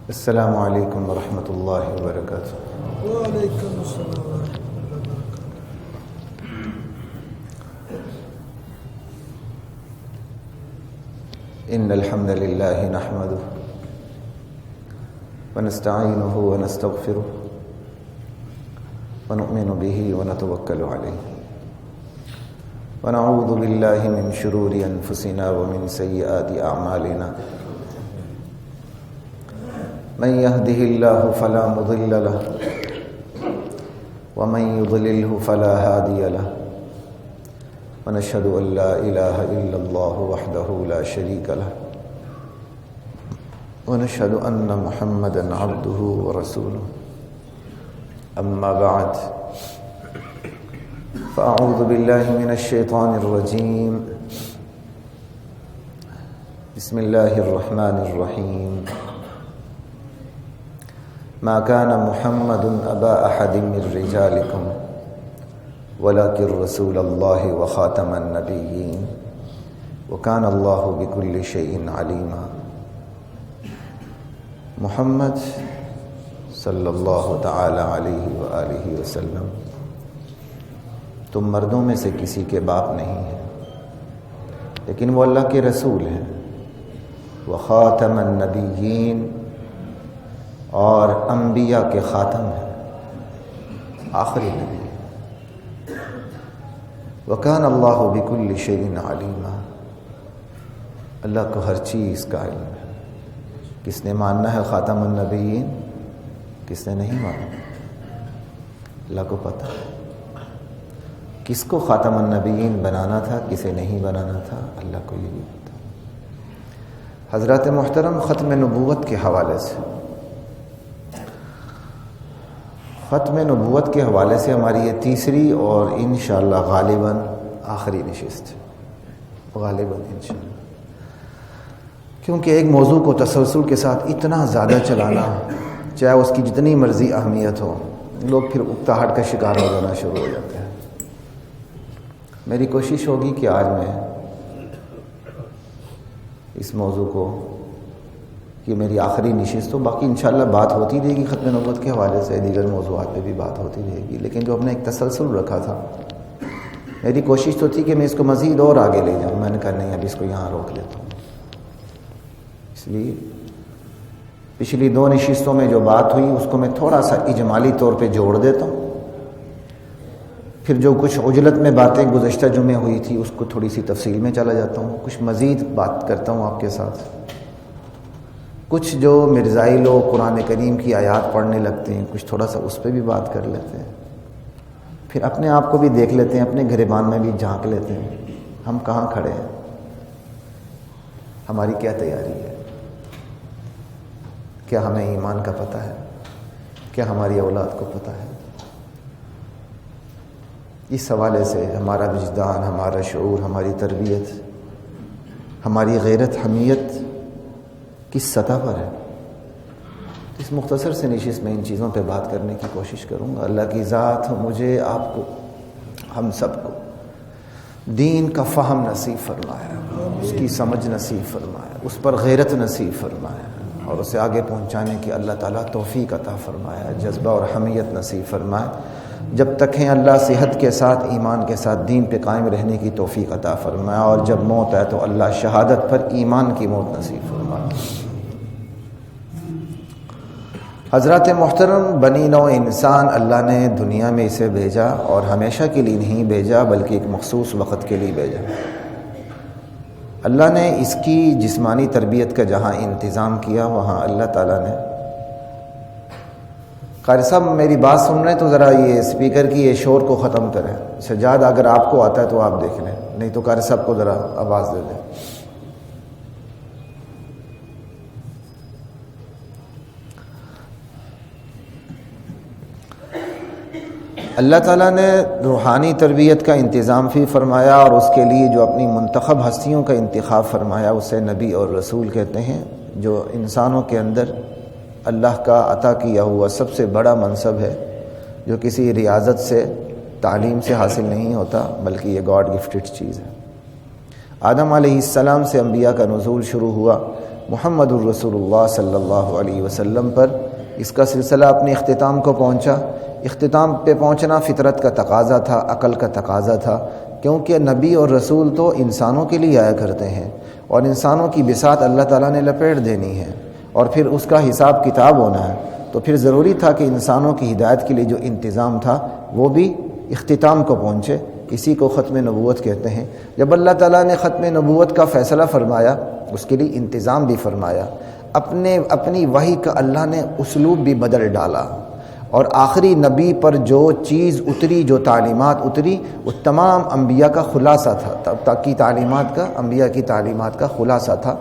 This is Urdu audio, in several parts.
السلام علیکم ورحمۃ اللہ وبرکاتہ۔ وعلیکم السلام ورحمۃ اللہ وبرکاتہ۔ ان الحمد للہ نحمدہ ونستعینہ ونستغفرہ ونؤمن بہ ونتوکل علیہ ونعوذ باللہ من شرور انفسنا ومن سیئات اعمالنا من يهده الله فلا مضل له ومن يضلله فلا هادي له ونشهد أن لا إله إلا الله وحده لا شريك له ونشهد أن محمدا عبده ورسوله أما بعد فأعوذ بالله من الشيطان الرجيم بسم الله الرحمن الرحيم ما كان محمد أبا أحد من رجالكم ولكن رسول الله وخاتم النبيين وكان الله بكل شيء عليما۔ محمد صلی اللہ تعالی علیہ وآلہ وسلم تم مردوں میں سے کسی کے باپ نہیں ہیں، لیکن وہ اللہ کے رسول ہیں، وخاتم النبیین اور انبیاء کے خاتم ہیں، آخری نبی۔ وَكَانَ اللَّهُ بِكُلِّ شَيْءٍ عَلِيمًا، اللہ کو ہر چیز کا علم ہے۔ کس نے ماننا ہے خاتم النبیین، کس نے نہیں ماننا، اللہ کو پتہ ہے۔ کس کو خاتم النبیین بنانا تھا، کسے نہیں بنانا تھا، اللہ کو یہ بھی پتہ۔ حضرات محترم، ختم نبوت کے حوالے سے ہماری یہ تیسری اور انشاءاللہ غالباً آخری نشست ہے، غالباً انشاءاللہ، کیونکہ ایک موضوع کو تسلسل کے ساتھ اتنا زیادہ چلانا، چاہے اس کی جتنی مرضی اہمیت ہو، لوگ پھر اکتاہٹ کا شکار ہو جانا شروع ہو جاتے ہیں۔ میری کوشش ہوگی کہ آج میں اس موضوع کو، یہ میری آخری نشست ہو، باقی انشاءاللہ بات ہوتی رہے گی ختم نبوت کے حوالے سے، دیگر موضوعات پہ بھی بات ہوتی رہے گی، لیکن جو ہم نے ایک تسلسل رکھا تھا، میری کوشش تو تھی کہ میں اس کو مزید اور آگے لے جاؤں، میں نے کہا نہیں، اب اس کو یہاں روک لیتا ہوں۔ اس لیے پچھلی دو نشستوں میں جو بات ہوئی اس کو میں تھوڑا سا اجمالی طور پہ جوڑ دیتا ہوں، پھر جو کچھ عجلت میں باتیں گزشتہ جمعے ہوئی تھی اس کو تھوڑی سی تفصیل میں چلا جاتا ہوں، کچھ مزید بات کرتا ہوں آپ کے ساتھ، کچھ جو مرزائی لوگ قرآن کریم کی آیات پڑھنے لگتے ہیں، کچھ تھوڑا سا اس پہ بھی بات کر لیتے ہیں، پھر اپنے آپ کو بھی دیکھ لیتے ہیں، اپنے گریبان میں بھی جھانک لیتے ہیں، ہم کہاں کھڑے ہیں، ہماری کیا تیاری ہے، کیا ہمیں ایمان کا پتہ ہے، کیا ہماری اولاد کو پتہ ہے۔ اس حوالے سے ہمارا وجدان، ہمارا شعور، ہماری تربیت، ہماری غیرت، حمیت کس سطح پر ہے، اس مختصر سے نشست میں ان چیزوں پہ بات کرنے کی کوشش کروں گا۔ اللہ کی ذات مجھے، آپ کو، ہم سب کو دین کا فہم نصیب فرمایا، اس کی سمجھ نصیب فرمایا، اس پر غیرت نصیب فرمایا، اور اسے آگے پہنچانے کی اللہ تعالیٰ توفیق عطا فرمایا، جذبہ اور حمیت نصیب فرمایا۔ جب تک ہیں اللہ صحت کے ساتھ، ایمان کے ساتھ دین پہ قائم رہنے کی توفیق عطا فرمایا، اور جب موت ہے تو اللہ شہادت پر ایمان کی موت نصیب فرمایا۔ حضرات محترم، بنی نوع انسان اللہ نے دنیا میں اسے بھیجا، اور ہمیشہ کے لیے نہیں بھیجا بلکہ ایک مخصوص وقت کے لیے بھیجا۔ اللہ نے اس کی جسمانی تربیت کا جہاں انتظام کیا، وہاں اللہ تعالیٰ نے، قاری صاحب میری بات سن رہے ہیں تو ذرا یہ اسپیکر کی یہ شور کو ختم کریں، سجاد اگر آپ کو آتا ہے تو آپ دیکھ لیں، نہیں تو قاری صاحب کو ذرا آواز دے دیں۔ اللہ تعالیٰ نے روحانی تربیت کا انتظام بھی فرمایا، اور اس کے لیے جو اپنی منتخب ہستیوں کا انتخاب فرمایا اسے نبی اور رسول کہتے ہیں، جو انسانوں کے اندر اللہ کا عطا کیا ہوا سب سے بڑا منصب ہے، جو کسی ریاضت سے، تعلیم سے حاصل نہیں ہوتا، بلکہ یہ گاڈ گفٹڈ چیز ہے۔ آدم علیہ السلام سے انبیاء کا نزول شروع ہوا، محمد الرسول اللہ صلی اللہ علیہ وسلم پر اس کا سلسلہ اپنے اختتام کو پہنچا۔ اختتام پہ پہنچنا فطرت کا تقاضا تھا، عقل کا تقاضا تھا، کیونکہ نبی اور رسول تو انسانوں کے لیے آیا کرتے ہیں اور انسانوں کی بساط اللہ تعالیٰ نے لپیٹ دینی ہے اور پھر اس کا حساب کتاب ہونا ہے، تو پھر ضروری تھا کہ انسانوں کی ہدایت کے لیے جو انتظام تھا وہ بھی اختتام کو پہنچے۔ اسی کو ختم نبوت کہتے ہیں۔ جب اللہ تعالیٰ نے ختم نبوت کا فیصلہ فرمایا، اس کے لیے انتظام بھی فرمایا، اپنی وحی کا اللہ نے اسلوب بھی بدل ڈالا، اور آخری نبی پر جو چیز اتری، جو تعلیمات اتری، وہ تمام انبیاء کا خلاصہ تھا، تب تک کی تعلیمات کا، انبیاء کی تعلیمات کا خلاصہ تھا،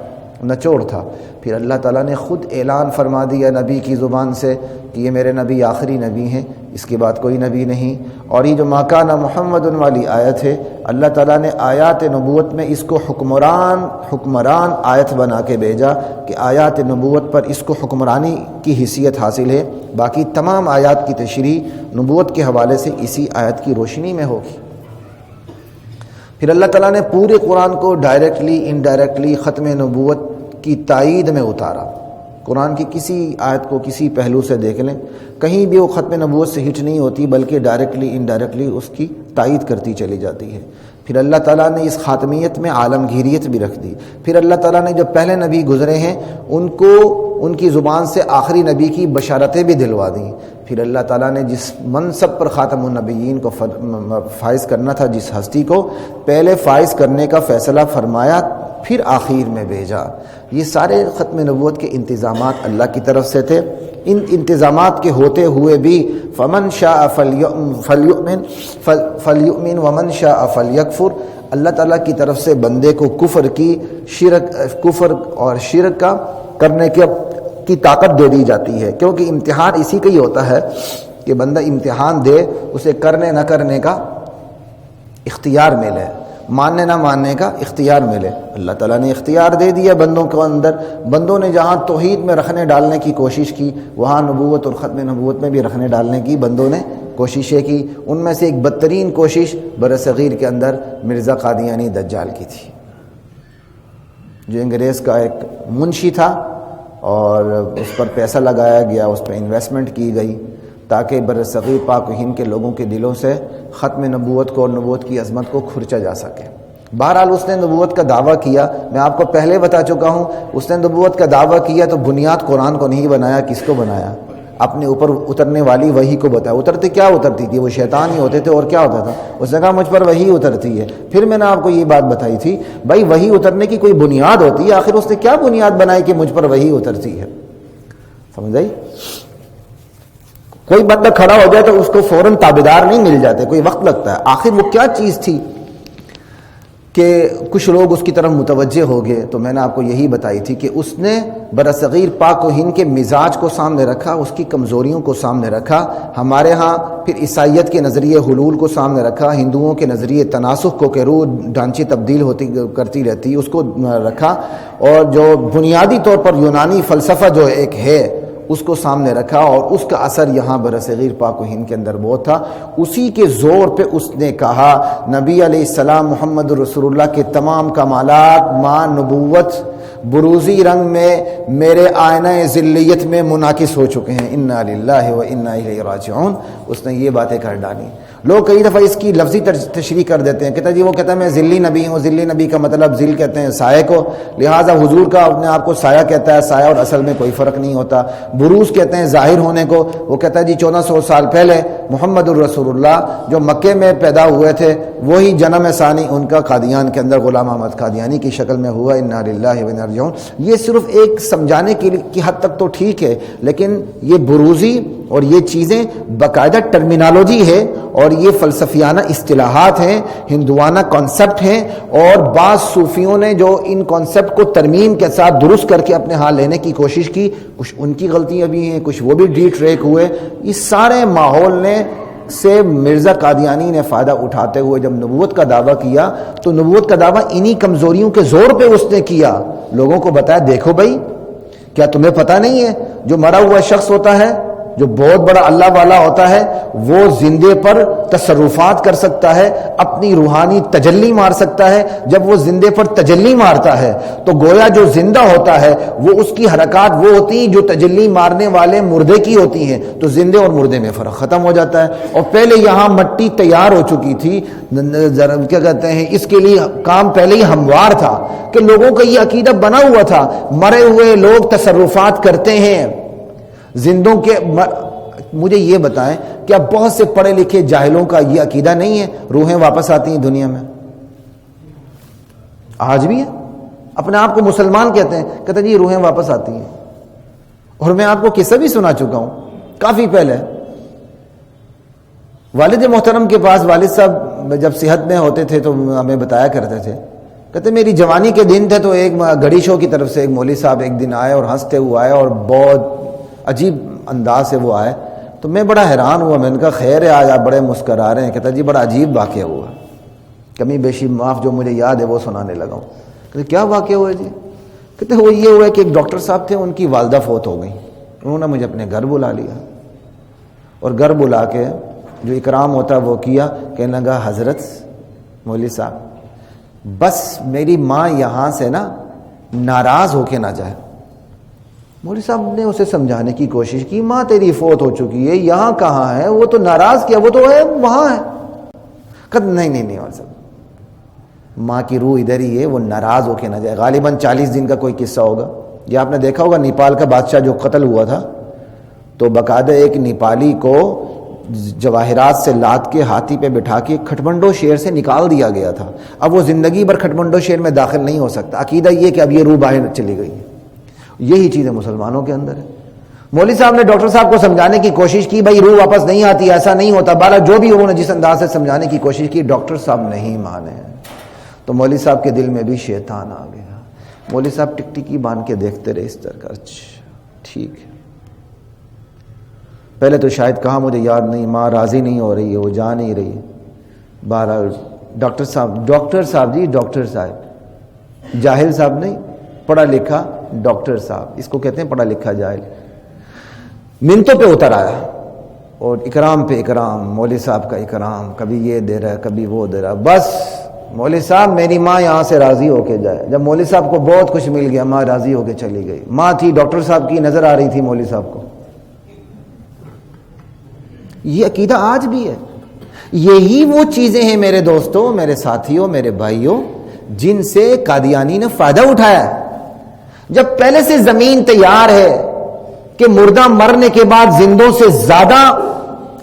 نچوڑ تھا۔ پھر اللہ تعالیٰ نے خود اعلان فرما دیا نبی کی زبان سے کہ یہ میرے نبی آخری نبی ہیں، اس کے بعد کوئی نبی نہیں۔ اور یہ جو ما کان محمد والی آیت ہے، اللہ تعالیٰ نے آیات نبوت میں اس کو حکمران آیت بنا کے بھیجا کہ آیات نبوت پر اس کو حکمرانی کی حیثیت حاصل ہے، باقی تمام آیات کی تشریح نبوت کے حوالے سے اسی آیت کی روشنی میں ہوگی۔ پھر اللہ تعالیٰ نے پورے قرآن کو ڈائریکٹلی انڈائریکٹلی ختم نبوت کی تائید میں اتارا۔ قرآن کی کسی آیت کو کسی پہلو سے دیکھ لیں، کہیں بھی وہ ختم نبوت سے ہٹ نہیں ہوتی، بلکہ ڈائریکٹلی انڈائریکٹلی اس کی تائید کرتی چلی جاتی ہے۔ پھر اللہ تعالیٰ نے اس خاتمیت میں عالمگیریت بھی رکھ دی۔ پھر اللہ تعالیٰ نے جو پہلے نبی گزرے ہیں ان کو ان کی زبان سے آخری نبی کی بشارتیں بھی دلوا دیں۔ پھر اللہ تعالیٰ نے جس منصب پر خاتم النبیین کو فائز کرنا تھا، جس ہستی کو پہلے فائز کرنے کا فیصلہ فرمایا، پھر آخر میں بھیجا۔ یہ سارے ختم نبوت کے انتظامات اللہ کی طرف سے تھے۔ ان انتظامات کے ہوتے ہوئے بھی فمن شاء فلیؤمن ومن شاء فلیکفر، اللہ تعالیٰ کی طرف سے بندے کو کفر اور شرک کا کرنے کی طاقت دے دی جاتی ہے، کیونکہ امتحان اسی کا ہی ہوتا ہے کہ بندہ امتحان دے، اسے کرنے نہ کرنے کا اختیار ملے، ماننے نہ ماننے کا اختیار ملے۔ اللہ تعالیٰ نے اختیار دے دیا بندوں کو اندر، بندوں نے جہاں توحید میں رکھنے ڈالنے کی کوشش کی، وہاں نبوت اور ختم نبوت میں بھی رکھنے ڈالنے کی بندوں نے کوششیں کی۔ ان میں سے ایک بدترین کوشش برصغیر کے اندر مرزا قادیانی دجال کی تھی، جو انگریز کا ایک منشی تھا اور اس پر پیسہ لگایا گیا، اس پر انویسٹمنٹ کی گئی تاکہ برصغیر پاک و ہند کے لوگوں کے دلوں سے ختم نبوت کو اور نبوت کی عظمت کو کھرچا جا سکے۔ بہرحال اس نے نبوت کا دعویٰ کیا، میں آپ کو پہلے بتا چکا ہوں، اس نے نبوت کا دعویٰ کیا تو بنیاد قرآن کو نہیں بنایا، کس کو بنایا؟ اپنے اوپر اترنے والی وحی کو بتایا۔ اترتی کیا اترتی تھی؟ وہ شیطان ہی ہوتے تھے، اور کیا ہوتا تھا؟ اس نے کہا مجھ پر وحی اترتی ہے۔ پھر میں نے آپ کو یہ بات بتائی تھی، بھائی وحی اترنے کی کوئی بنیاد ہوتی ہے، آخر اس نے کیا بنیاد بنائی کہ مجھ پر وحی اترتی ہے؟ سمجھ آئی؟ کوئی بندہ کھڑا ہو جائے تو اس کو فوراً تابعدار نہیں مل جاتے، کوئی وقت لگتا ہے۔ آخر وہ کیا چیز تھی کہ کچھ لوگ اس کی طرف متوجہ ہو گئے؟ تو میں نے آپ کو یہی بتائی تھی کہ اس نے برصغیر پاک و ہند کے مزاج کو سامنے رکھا، اس کی کمزوریوں کو سامنے رکھا۔ ہمارے ہاں پھر عیسائیت کے نظریے حلول کو سامنے رکھا، ہندوؤں کے نظریے تناسخ کو کہ روح ڈھانچے تبدیل کرتی رہتی، اس کو رکھا، اور جو بنیادی طور پر یونانی فلسفہ جو ایک ہے اس کو سامنے رکھا، اور اس کا اثر یہاں برصغیر پاک و ہند کے اندر بہت تھا۔ اسی کے زور پہ اس نے کہا نبی علیہ السلام محمد رسول اللہ کے تمام کمالات مع نبوت بروزی رنگ میں میرے آئینہ ذلیت میں منعکس ہو چکے ہیں، انا للہ و انا الیہ راجعون۔ اس نے یہ باتیں کر ڈالی۔ لوگ کئی دفعہ اس کی لفظی تشریح کر دیتے ہیں، کہتا جی وہ کہتا ہے میں ذلی نبی ہوں، ذلی نبی کا مطلب ذل کہتے ہیں سائے کو، لہٰذا حضور کا اپنے آپ کو سایہ کہتا ہے، سایہ اور اصل میں کوئی فرق نہیں ہوتا۔ بروز کہتے ہیں ظاہر ہونے کو، وہ کہتا ہے جی 1400 سال پہلے محمد الرسول اللہ جو مکے میں پیدا ہوئے تھے وہی جنم ثانی ان کا قادیان کے اندر غلام احمد قادیانی کی شکل میں ہوا، انا للہ و انا الیہ راجعون۔ یہ صرف ایک سمجھانے کی حد تک تو ٹھیک ہے، لیکن یہ بروزی اور یہ چیزیں باقاعدہ ٹرمینالوجی ہے، اور یہ فلسفیانہ اصطلاحات ہیں، ہندوانہ کانسیپٹ ہیں، اور بعض صوفیوں نے جو ان کانسیپٹ کو ترمیم کے ساتھ درست کر کے اپنے ہاں لینے کی کوشش کی، کچھ ان کی غلطیاں بھی ہیں، کچھ وہ بھی ڈی ٹریک ہوئے۔ اس سارے ماحول نے سے مرزا قادیانی نے فائدہ اٹھاتے ہوئے جب نبوت کا دعویٰ کیا تو نبوت کا دعویٰ انہی کمزوریوں کے زور پہ اس نے کیا۔ لوگوں کو بتایا دیکھو بھائی، کیا تمہیں پتہ نہیں ہے جو مرا ہوا شخص ہوتا ہے، جو بہت بڑا اللہ والا ہوتا ہے وہ زندے پر تصرفات کر سکتا ہے، اپنی روحانی تجلی مار سکتا ہے. جب وہ زندے پر تجلی مارتا ہے تو گویا جو زندہ ہوتا ہے وہ اس کی حرکات وہ ہوتی ہیں جو تجلی مارنے والے مردے کی ہوتی ہیں. تو زندے اور مردے میں فرق ختم ہو جاتا ہے. اور پہلے یہاں مٹی تیار ہو چکی تھی، کیا کہتے ہیں، اس کے لیے کام پہلے ہی ہموار تھا کہ لوگوں کا یہ عقیدہ بنا ہوا تھا مرے ہوئے لوگ تصرفات کرتے ہیں زندوں کے. مجھے یہ بتائیں کیا بہت سے پڑھے لکھے جاہلوں کا یہ عقیدہ نہیں ہے روحیں واپس آتی ہیں دنیا میں؟ آج بھی ہے. اپنے آپ کو مسلمان کہتے ہیں، کہتے ہیں جی روحیں واپس آتی ہیں. اور میں آپ کو قصہ بھی سنا چکا ہوں کافی پہلے. والد محترم کے پاس والد صاحب جب صحت میں ہوتے تھے تو ہمیں بتایا کرتے تھے، کہتے میری جوانی کے دن تھے تو ایک گھڑی شو کی طرف سے ایک مولوی صاحب ایک دن آئے اور ہنستے ہوئے آئے اور بہت عجیب انداز سے وہ آئے. تو میں بڑا حیران ہوا. میں نے کہا خیر ہے آج آپ بڑے مسکرا رہے ہیں؟ کہتا جی بڑا عجیب واقعہ ہوا، کمی بیشی معاف، جو مجھے یاد ہے وہ سنانے لگا ہوں. کہتے کیا واقعہ ہوا جی؟ کہتے وہ یہ ہوا کہ ایک ڈاکٹر صاحب تھے، ان کی والدہ فوت ہو گئی. انہوں نے مجھے اپنے گھر بلا لیا اور گھر بلا کے جو اکرام ہوتا ہے وہ کیا. کہنے لگا حضرت مولوی صاحب بس میری ماں یہاں سے نا ناراض ہو کے نہ جائے. مولوی صاحب نے اسے سمجھانے کی کوشش کی، ماں تیری فوت ہو چکی ہے، یہاں کہاں ہے؟ وہ تو ناراض کیا، وہ تو ہے وہاں ہے. کہتے نہیں مولوی صاحب ماں کی روح ادھر ہی ہے، وہ ناراض ہو کے نہ جائے. غالباً 40 دن کا کوئی قصہ ہوگا. یہ آپ نے دیکھا ہوگا نیپال کا بادشاہ جو قتل ہوا تھا تو باقاعدہ ایک نیپالی کو جواہرات سے لاد کے ہاتھی پہ بٹھا کے کھٹمنڈو شہر سے نکال دیا گیا تھا. اب وہ زندگی بھر کھٹمنڈو شہر میں داخل نہیں ہو سکتا. عقیدہ یہ کہ اب یہ روح باہر چلی گئی ہے. یہی چیزیں مسلمانوں کے اندر ہے. مولوی صاحب نے ڈاکٹر صاحب کو سمجھانے کی کوشش کی، بھائی روح واپس نہیں آتی، ایسا نہیں ہوتا. بالا جو بھی انہوں نے جس انداز سے سمجھانے کی کوشش کی ڈاکٹر صاحب نہیں مانے. تو مولوی صاحب کے دل میں بھی شیطان آ گیا. مولوی صاحب ٹکٹکی باندھ کے دیکھتے رہے اس طرح کا. ٹھیک ہے. پہلے تو شاید کہا مجھے یاد نہیں، ماں راضی نہیں ہو رہی ہے، وہ جا نہیں رہی ہے. بہرحال ڈاکٹر صاحب جی ڈاکٹر صاحب، جاہل صاحب نہیں، پڑھا لکھا ڈاکٹر صاحب، اس کو کہتے ہیں پڑھا لکھا جاہل. منتوں پہ اتر آیا اور اکرام پہ اکرام، مولوی صاحب کا اکرام، کبھی یہ دے رہا ہے کبھی وہ دے رہا ہے. بس مولوی صاحب میری ماں یہاں سے راضی ہو کے جائے. جب مولوی صاحب کو بہت کچھ مل گیا ماں راضی ہو کے چلی گئی. ماں تھی ڈاکٹر صاحب کی، نظر آ رہی تھی مولوی صاحب کو. یہ عقیدہ آج بھی ہے. یہی وہ چیزیں ہیں میرے دوستوں، میرے ساتھیوں، میرے بھائیوں، جن سے قادیانی نے فائدہ اٹھایا ہے. جب پہلے سے زمین تیار ہے کہ مردہ مرنے کے بعد زندوں سے زیادہ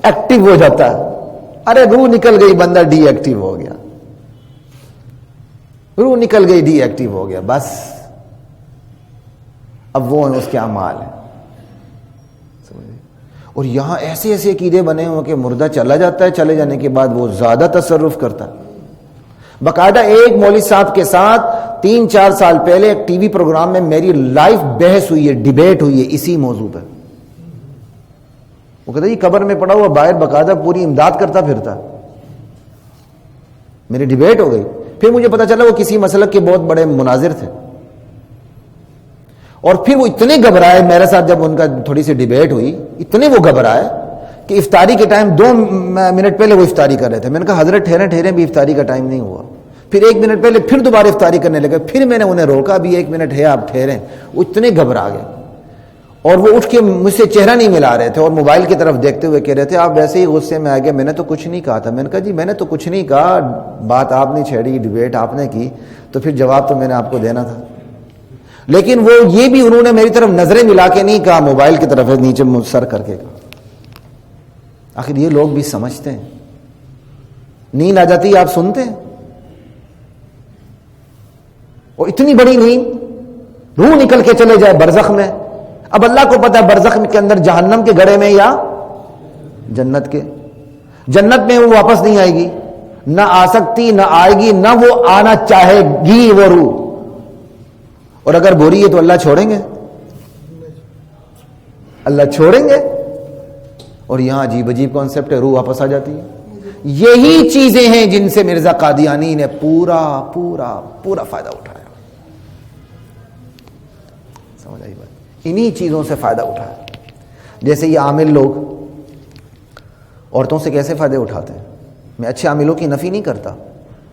ایکٹیو ہو جاتا ہے. ارے روح نکل گئی بندہ ڈی ایکٹیو ہو گیا، روح نکل گئی ڈی ایکٹیو ہو گیا. بس اب وہ اس کے اعمال ہیں. اور یہاں ایسے ایسے عقیدے بنے ہوں کہ مردہ چلا جاتا ہے، چلے جانے کے بعد وہ زیادہ تصرف کرتا ہے. باقاعدہ ایک مولوی صاحب کے ساتھ 3-4 سال پہلے ایک ٹی وی پروگرام میں میری لائیو بحث ہوئی ہے، ڈیبیٹ ہوئی ہے اسی موضوع پہ. وہ کہتا ہے یہ قبر میں پڑا ہوا باہر باقاعدہ پوری امداد کرتا پھرتا. میری ڈیبیٹ ہو گئی. پھر مجھے پتا چلا وہ کسی مسلک کے بہت بڑے مناظر تھے. اور پھر وہ اتنے گھبرائے میرے ساتھ جب ان کا تھوڑی سی ڈیبیٹ ہوئی، اتنے وہ گھبرائے کہ افطاری کے ٹائم 2 منٹ پہلے وہ افطاری کر رہے تھے. میں نے کہا حضرت ٹھہریں بھی افطاری کا ٹائم نہیں ہوا. پھر 1 منٹ پہلے پھر دوبارہ افطاری کرنے لگے. پھر میں نے انہیں روکا، ابھی 1 منٹ ہے آپ ٹھہریں. وہ اتنے گھبرا گئے اور وہ اٹھ کے مجھ سے چہرہ نہیں ملا رہے تھے اور موبائل کی طرف دیکھتے ہوئے کہہ رہے تھے آپ ویسے ہی غصے میں آ گئے، میں نے تو کچھ نہیں کہا تھا. میں نے کہا جی میں نے تو کچھ نہیں کہا، بات آپ نے چھیڑی، ڈیبیٹ آپ نے کی، تو پھر جواب تو میں نے آپ کو دینا تھا. لیکن وہ یہ بھی انہوں نے میری طرف نظریں ملا کے نہیں کہا، موبائل کی طرف نیچے سر کر کے کہا. آخر یہ لوگ بھی سمجھتے ہیں. نیند آ جاتی ہے آپ سنتے ہیں، اور اتنی بڑی نیند، روح نکل کے چلے جائے برزخ میں. اب اللہ کو پتا ہے برزخ کے اندر جہنم کے گڑھے میں یا جنت کے. جنت میں وہ واپس نہیں آئے گی، نہ آ سکتی، نہ آئے گی، نہ وہ آنا چاہے گی وہ روح. اور اگر بری ہے تو اللہ چھوڑیں گے؟ اللہ چھوڑیں گے؟ اور یہاں عجیب عجیب کانسیپٹ ہے، روح واپس آ جاتی ہے. یہی چیزیں ہیں جن سے مرزا قادیانی نے پورا فائدہ اٹھایا. سمجھ آئی بات؟ انہی چیزوں سے فائدہ اٹھایا. جیسے یہ عامل لوگ عورتوں سے کیسے فائدے اٹھاتے ہیں. میں اچھے عاملوں کی نفی نہیں کرتا،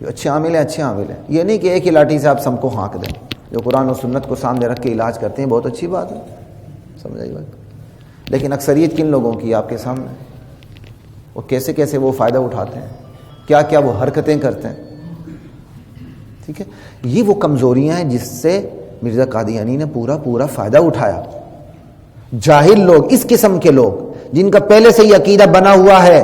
جو اچھے عامل ہیں اچھے عامل ہیں، یہ نہیں کہ ایک ہی لاٹھی سے آپ سب کو ہانک دیں. جو قرآن و سنت کو سامنے رکھ کے علاج کرتے ہیں بہت اچھی بات ہے، سمجھ آئی بات. لیکن اکثریت کن لوگوں کی آپ کے سامنے، وہ کیسے کیسے وہ فائدہ اٹھاتے ہیں، کیا کیا وہ حرکتیں کرتے ہیں. ٹھیک ہے، یہ وہ کمزوریاں ہیں جس سے مرزا قادیانی نے پورا فائدہ اٹھایا. جاہل لوگ، اس قسم کے لوگ جن کا پہلے سے یہ عقیدہ بنا ہوا ہے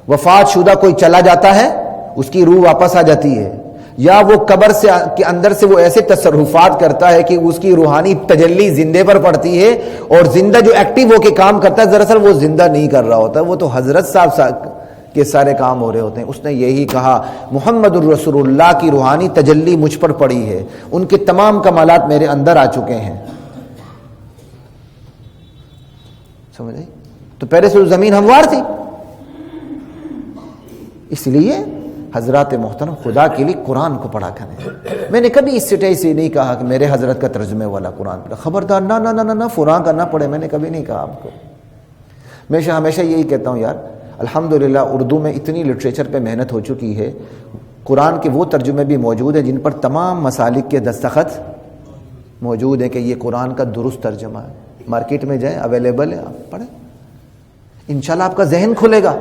وفات شدہ کوئی چلا جاتا ہے اس کی روح واپس آ جاتی ہے، یا وہ قبر سے کے اندر سے وہ ایسے تصرفات کرتا ہے کہ اس کی روحانی تجلی زندے پر پڑتی ہے، اور زندہ جو ایکٹیو ہو کے کام کرتا ہے دراصل وہ زندہ نہیں کر رہا ہوتا، وہ تو حضرت صاحب کے سارے کام ہو رہے ہوتے ہیں. اس نے یہی کہا محمد الرسول اللہ کی روحانی تجلی مجھ پر پڑی ہے، ان کے تمام کمالات میرے اندر آ چکے ہیں. سمجھ آئی؟ تو پہلے سے زمین ہموار تھی. اس لیے حضرات محترم خدا کے لیے قرآن کو پڑھا کریں. میں نے کبھی اس سٹیج سے نہیں کہا کہ میرے حضرت کا ترجمے والا قرآن پڑھا، خبردار، نہ نہ نہ نہ فلاں کا نہ پڑھے، میں نے کبھی نہیں کہا آپ کو. میں ہمیشہ یہی کہتا ہوں یار الحمدللہ اردو میں اتنی لٹریچر پہ محنت ہو چکی ہے، قرآن کے وہ ترجمے بھی موجود ہیں جن پر تمام مسالک کے دستخط موجود ہیں کہ یہ قرآن کا درست ترجمہ ہے. مارکیٹ میں جائیں، اویلیبل ہے، آپ پڑھیں، انشاءاللہ آپ کا ذہن کھلے گا.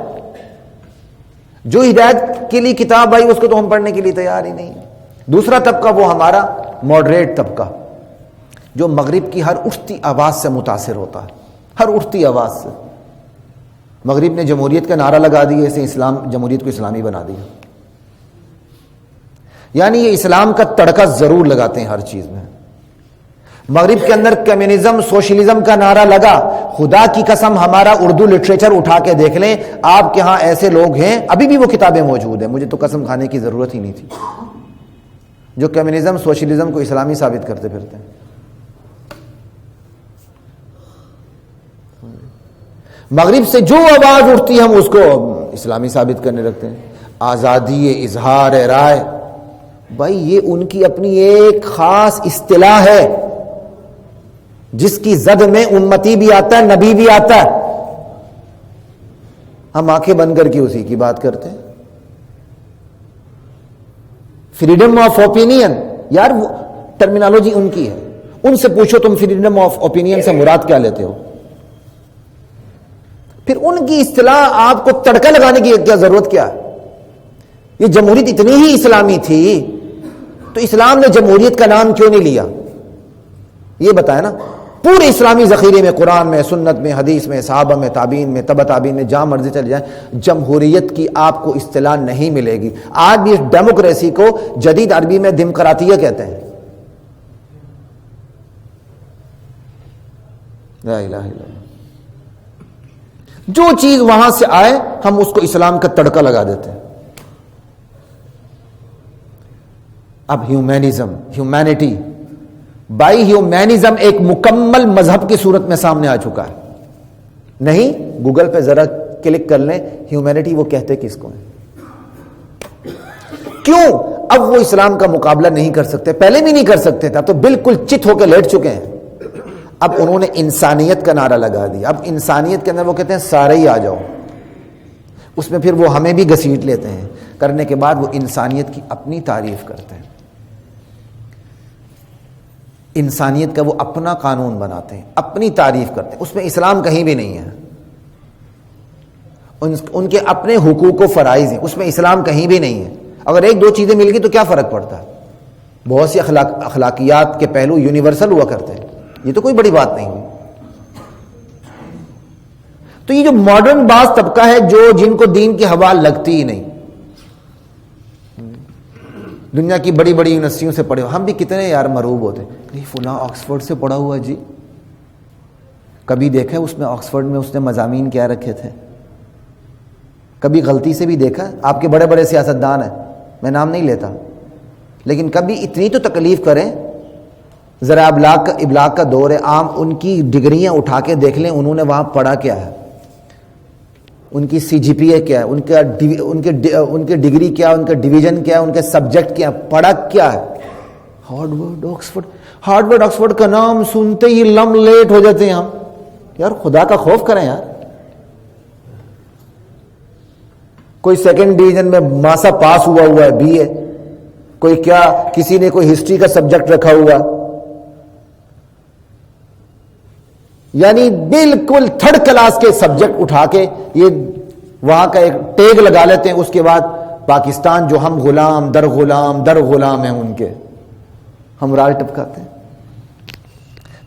جو ہدایت کے لیے کتاب آئی اس کو تو ہم پڑھنے کے لیے تیار ہی نہیں. دوسرا طبقہ وہ ہمارا ماڈریٹ طبقہ جو مغرب کی ہر اٹھتی آواز سے متاثر ہوتا ہے، ہر اٹھتی آواز سے. مغرب نے جمہوریت کا نعرہ لگا دیا، اسے اسلام جمہوریت کو اسلامی بنا دیا. یعنی یہ اسلام کا تڑکا ضرور لگاتے ہیں ہر چیز میں. مغرب کے اندر کمیونزم سوشلزم کا نعرہ لگا، خدا کی قسم ہمارا اردو لٹریچر اٹھا کے دیکھ لیں، آپ کے ہاں ایسے لوگ ہیں، ابھی بھی وہ کتابیں موجود ہیں، مجھے تو قسم کھانے کی ضرورت ہی نہیں تھی، جو کمیونزم سوشلزم کو اسلامی ثابت کرتے پھرتے ہیں. مغرب سے جو آواز اٹھتی ہے ہم اس کو اسلامی ثابت کرنے لگتے ہیں. آزادی اظہار رائے، بھائی یہ ان کی اپنی ایک خاص اصطلاح ہے جس کی زد میں امتی بھی آتا ہے، نبی بھی آتا ہے. ہم آنکھیں بند کر کے اسی کی بات کرتے ہیں. فریڈم آف اوپینین، یار وہ ٹرمینالوجی ان کی ہے، ان سے پوچھو تم فریڈم آف اوپینین سے مراد کیا لیتے ہو. پھر ان کی اصطلاح آپ کو تڑکا لگانے کی کیا ضرورت کیا ہے؟ یہ جمہوریت اتنی ہی اسلامی تھی تو اسلام نے جمہوریت کا نام کیوں نہیں لیا؟ یہ بتایا نا. پورے اسلامی ذخیرے میں، قرآن میں، سنت میں، حدیث میں، صحابہ میں، تابعین میں، تبع تابعین میں، جہاں مرضی چل جائیں، جمہوریت کی آپ کو اصطلاح نہیں ملے گی. آج بھی ڈیموکریسی کو جدید عربی میں دمقراطیہ کہتے ہیں. لا الہ الا اللہ. جو چیز وہاں سے آئے ہم اس کو اسلام کا تڑکا لگا دیتے ہیں. اب ہیومینزم، ہیومینٹی، بائی ہیومینزم ایک مکمل مذہب کی صورت میں سامنے آ چکا ہے. نہیں، گوگل پہ ذرا کلک کر لیں ہیومینٹی وہ کہتے کس کو ہیں. کیوں؟ اب وہ اسلام کا مقابلہ نہیں کر سکتے، پہلے بھی نہیں کر سکتے تھے، اب تو بالکل چت ہو کے لیٹ چکے ہیں. اب انہوں نے انسانیت کا نعرہ لگا دیا. اب انسانیت کے اندر وہ کہتے ہیں سارے ہی آ جاؤ. اس میں پھر وہ ہمیں بھی گھسیٹ لیتے ہیں. کرنے کے بعد وہ انسانیت کی اپنی تعریف کرتے ہیں، انسانیت کا وہ اپنا قانون بناتے ہیں، اپنی تعریف کرتے ہیں. اس میں اسلام کہیں بھی نہیں ہے. ان کے اپنے حقوق و فرائض ہیں، اس میں اسلام کہیں بھی نہیں ہے. اگر ایک دو چیزیں مل گئی تو کیا فرق پڑتا ہے؟ بہت سی اخلاقیات کے پہلو یونیورسل ہوا کرتے ہیں، یہ تو کوئی بڑی بات نہیں ہوئی. تو یہ جو ماڈرن باز طبقہ ہے جن کو دین کی ہوا لگتی ہی نہیں، دنیا کی بڑی بڑی یونیورسٹیوں سے پڑھے، ہم بھی کتنے یار مرعوب ہوتے ہیں، فلاں آکسفورڈ سے پڑھا ہوا جی. کبھی دیکھا اس میں آکسفورڈ میں اس نے مضامین کیا رکھے تھے؟ کبھی غلطی سے بھی دیکھا؟ آپ کے بڑے بڑے سیاستدان ہیں، میں نام نہیں لیتا، لیکن کبھی اتنی تو تکلیف کریں، ذرا ابلاغ کا دور ہے عام، ان کی ڈگریاں اٹھا کے دیکھ لیں انہوں نے وہاں پڑھا کیا ہے، ان کی سی جی پی اے کیا ہے، ان کے ڈگری کیا، ان کا ڈویژن کیا، ان کے سبجیکٹ کیا، پڑھا کیا ہے. ہارڈورڈ آکسفورڈ کا نام سنتے ہی لم لیٹ ہو جاتے ہیں ہم. یار خدا کا خوف کریں یار. کوئی سیکنڈ ڈویژن میں ماسا پاس ہوا ہے BA, کوئی کیا, کسی نے کوئی ہسٹری کا سبجیکٹ رکھا ہوا, یعنی بالکل تھرڈ کلاس کے سبجیکٹ اٹھا کے یہ وہاں کا ایک ٹیگ لگا لیتے ہیں. اس کے بعد پاکستان جو ہم غلام در غلام ہیں ان کے, ہم رال ٹپکاتے ہیں.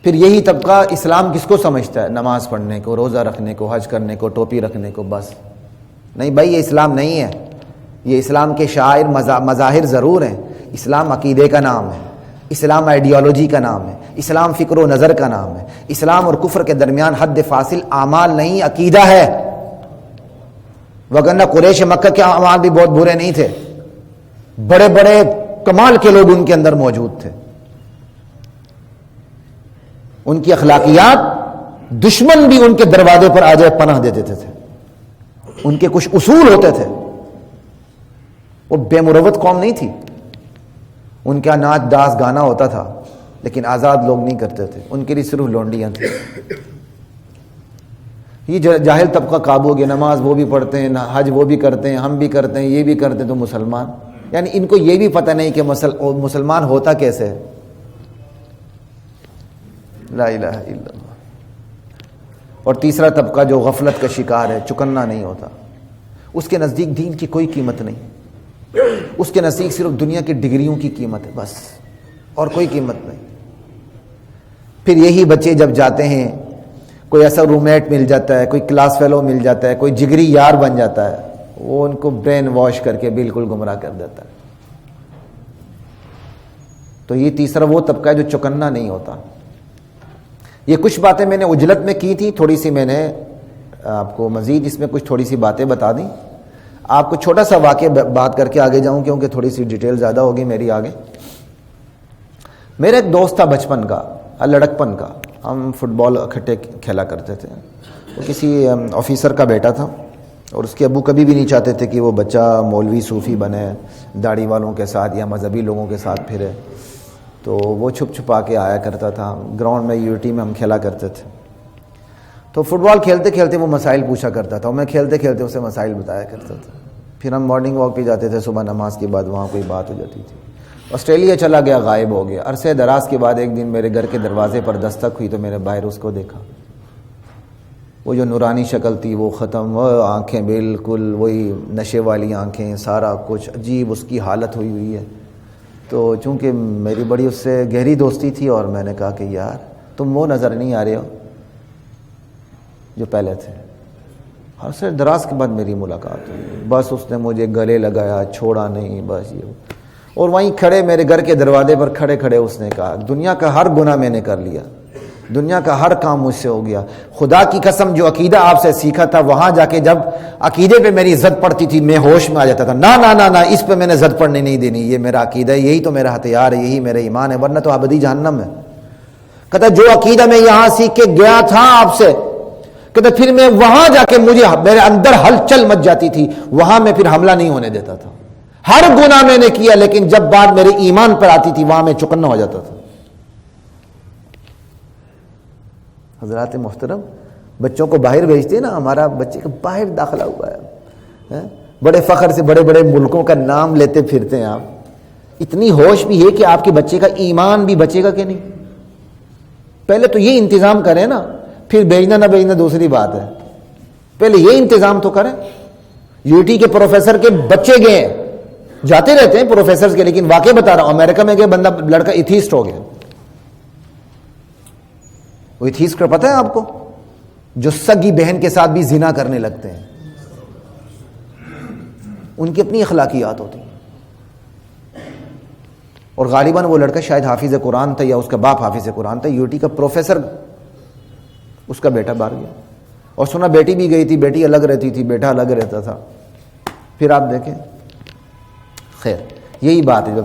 پھر یہی طبقہ اسلام کس کو سمجھتا ہے؟ نماز پڑھنے کو, روزہ رکھنے کو, حج کرنے کو, ٹوپی رکھنے کو, بس. نہیں بھائی, یہ اسلام نہیں ہے. یہ اسلام کے شاعر مظاہر ضرور ہیں. اسلام عقیدے کا نام ہے, اسلام آئیڈیالوجی کا نام ہے, اسلام فکر و نظر کا نام ہے. اسلام اور کفر کے درمیان حد فاصل اعمال نہیں, عقیدہ ہے. وگرنہ قریش مکہ کے اعمال بھی بہت برے نہیں تھے, بڑے بڑے کمال کے لوگ ان کے اندر موجود تھے. ان کی اخلاقیات دشمن بھی ان کے دروازے پر آ جائے پناہ دے دیتے تھے. ان کے کچھ اصول ہوتے تھے. وہ بے مروت قوم نہیں تھی. ان کا ناچ ڈانس گانا ہوتا تھا, لیکن آزاد لوگ نہیں کرتے تھے. ان کے لیے صرف لونڈیاں تھیں. یہ جاہل طبقہ قابو ہو گیا. نماز وہ بھی پڑھتے ہیں, حج وہ بھی کرتے ہیں, ہم بھی کرتے ہیں, یہ بھی کرتے ہیں, تو مسلمان. یعنی ان کو یہ بھی پتہ نہیں کہ مسلمان ہوتا کیسے ہے. لا الہ الا اللہ. اور تیسرا طبقہ جو غفلت کا شکار ہے, چکنا نہیں ہوتا. اس کے نزدیک دین کی کوئی قیمت نہیں. اس کے نزدیک صرف دنیا کی ڈگریوں کی قیمت ہے بس, اور کوئی قیمت نہیں. پھر یہی بچے جب جاتے ہیں, کوئی ایسا روم میٹ مل جاتا ہے, کوئی کلاس فیلو مل جاتا ہے, کوئی جگری یار بن جاتا ہے, وہ ان کو برین واش کر کے بالکل گمراہ کر دیتا ہے. تو یہ تیسرا وہ طبقہ ہے جو چکنا نہیں ہوتا. یہ کچھ باتیں میں نے اجلت میں کی تھی, تھوڑی سی میں نے آپ کو مزید اس میں کچھ تھوڑی سی باتیں بتا دیں. آپ کو چھوٹا سا واقعہ بات کر کے آگے جاؤں, کیونکہ تھوڑی سی ڈیٹیل زیادہ ہوگی میری آگے. میرا ایک دوست تھا بچپن کا, لڑکپن کا. ہم فٹ بال اکٹھے کھیلا کرتے تھے. وہ کسی آفیسر کا بیٹا تھا, اور اس کے ابو کبھی بھی نہیں چاہتے تھے کہ وہ بچہ مولوی صوفی بنے, داڑھی والوں کے ساتھ یا مذہبی لوگوں کے ساتھ پھرے. تو وہ چھپ چھپا کے آیا کرتا تھا. گراؤنڈ میں UT میں ہم کھیلا کرتے تھے. تو فٹ بال کھیلتے کھیلتے وہ مسائل پوچھا کرتا تھا, اور میں کھیلتے کھیلتے اسے مسائل بتایا کرتا تھا. پھر ہم مارننگ واک پہ جاتے تھے صبح نماز کے بعد, وہاں کوئی بات ہو جاتی تھی. آسٹریلیا چلا گیا, غائب ہو گیا. عرصے دراز کے بعد ایک دن میرے گھر کے دروازے پر دستک ہوئی, تو میں نے باہر اس کو دیکھا. وہ جو نورانی شکل تھی وہ ختم, وہ آنکھیں بالکل وہی نشے والی آنکھیں, سارا کچھ عجیب اس کی حالت ہوئی ہے. تو چونکہ میری بڑی اس سے گہری دوستی تھی, اور میں نے کہا کہ یار تم وہ نظر نہیں آ رہے ہو جو پہلے تھے. عرصے دراز کے بعد میری ملاقات ہوئی. بس اس نے مجھے گلے لگایا, چھوڑا نہیں, بس یہ. اور وہیں کھڑے میرے گھر کے دروازے پر کھڑے کھڑے اس نے کہا, دنیا کا ہر گناہ میں نے کر لیا, دنیا کا ہر کام مجھ سے ہو گیا. خدا کی قسم جو عقیدہ آپ سے سیکھا تھا, وہاں جا کے جب عقیدے پہ میری زد پڑتی تھی میں ہوش میں آ جاتا تھا. نہ اس پہ میں نے زد پڑنے نہیں دینی, یہ میرا عقیدہ ہے, یہی تو میرا ہتھیار ہے, یہی میرا ایمان ہے, ورنہ تو ابدی جہنم ہے. کہتا جو عقیدہ میں یہاں سیکھ کے گیا تھا آپ سے, کہتا پھر میں وہاں جا کے مجھے میرے اندر ہلچل مچ جاتی تھی, وہاں میں پھر حملہ نہیں ہونے دیتا تھا. ہر گناہ میں نے کیا, لیکن جب بات میرے ایمان پر آتی تھی وہاں میں چکنا ہو جاتا تھا. حضرات محترم, بچوں کو باہر بھیجتے ہیں نا, ہمارا بچے کا باہر داخلہ ہوا ہے, بڑے فخر سے بڑے بڑے ملکوں کا نام لیتے پھرتے ہیں آپ. اتنی ہوش بھی ہے کہ آپ کے بچے کا ایمان بھی بچے گا کہ نہیں. پہلے تو یہ انتظام کریں نا, پھر بھیجنا نہ بھیجنا دوسری بات ہے. پہلے یہ انتظام تو کریں. UT کے پروفیسر کے بچے گئے, جاتے رہتے ہیں پروفیسرز کے, لیکن واقعہ بتا رہا ہوں, امریکہ میں گئے بندہ, لڑکا ایتھیسٹ ہو گیا. وہ ایتھیسٹ کا پتہ ہے آپ کو, جو سگی بہن کے ساتھ بھی زنا کرنے لگتے ہیں. ان کی اپنی اخلاقیات ہوتی ہیں. اور غالباً وہ لڑکا شاید حافظ قرآن تھا, یا اس کا باپ حافظ قرآن تھا. UT کا پروفیسر, اس کا بیٹا باہر گیا, اور سنا بیٹی بھی گئی تھی, بیٹی الگ رہتی تھی, بیٹا الگ رہتا تھا. پھر آپ دیکھیں, خیر یہی بات ہے.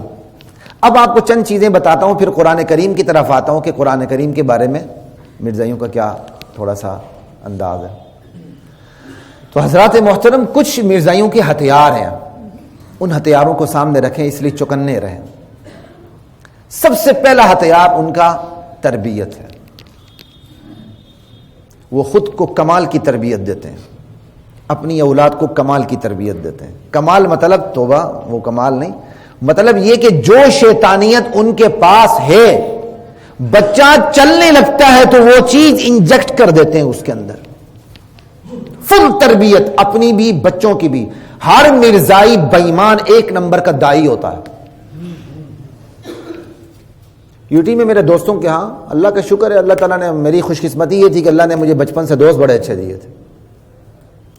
اب آپ کو چند چیزیں بتاتا ہوں, پھر قرآن کریم کی طرف آتا ہوں کہ قرآن کریم کے بارے میں مرزائیوں کا کیا تھوڑا سا انداز ہے. تو حضرات محترم, کچھ مرزائیوں کے ہتھیار ہیں, ان ہتھیاروں کو سامنے رکھیں, اس لیے چوکنے رہیں. سب سے پہلا ہتھیار ان کا تربیت ہے. وہ خود کو کمال کی تربیت دیتے ہیں، اپنی اولاد کو کمال کی تربیت دیتے ہیں. کمال مطلب توبہ، وہ کمال نہیں، مطلب یہ کہ جو شیطانیت ان کے پاس ہے، بچہ چلنے لگتا ہے تو وہ چیز انجیکٹ کر دیتے ہیں اس کے اندر. فل تربیت اپنی بھی بچوں کی بھی. ہر مرزائی بےایمان ایک نمبر کا دائی ہوتا ہے. یوٹی میں میرے دوستوں کے ہاں اللہ کا شکر ہے، اللہ تعالیٰ نے، میری خوش قسمتی یہ تھی کہ اللہ نے مجھے بچپن سے دوست بڑے اچھے دیے تھے،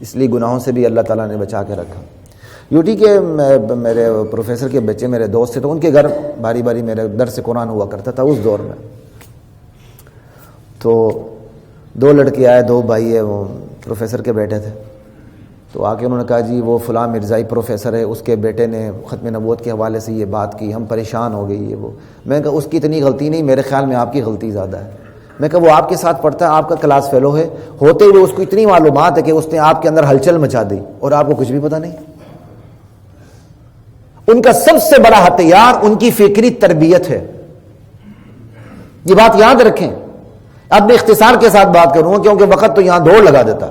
اس لیے گناہوں سے بھی اللہ تعالیٰ نے بچا کے رکھا. یوٹی کے میرے پروفیسر کے بچے میرے دوست تھے، تو ان کے گھر باری باری میرے درس قرآن ہوا کرتا تھا اس دور میں. تو 2 لڑکے آئے، 2 بھائی ہے، وہ پروفیسر کے بیٹے تھے. تو آ کے انہوں نے کہا جی وہ فلاں مرزائی پروفیسر ہے، اس کے بیٹے نے ختم نبوت کے حوالے سے یہ بات کی، ہم پریشان ہو گئی. یہ وہ، میں نے کہا اس کی اتنی غلطی نہیں، میرے خیال میں آپ کی غلطی زیادہ ہے. میں کہا وہ آپ کے ساتھ پڑھتا ہے، آپ کا کلاس فیلو ہے، ہوتے ہوئے اس کو اتنی معلومات ہے کہ اس نے آپ کے اندر ہلچل مچا دی اور آپ کو کچھ بھی پتہ نہیں. ان کا سب سے بڑا ہتھیار ان کی فکری تربیت ہے. یہ بات یاد رکھیں. اب میں اختصار کے ساتھ بات کروں گا کیونکہ وقت تو یہاں دوڑ لگا دیتا.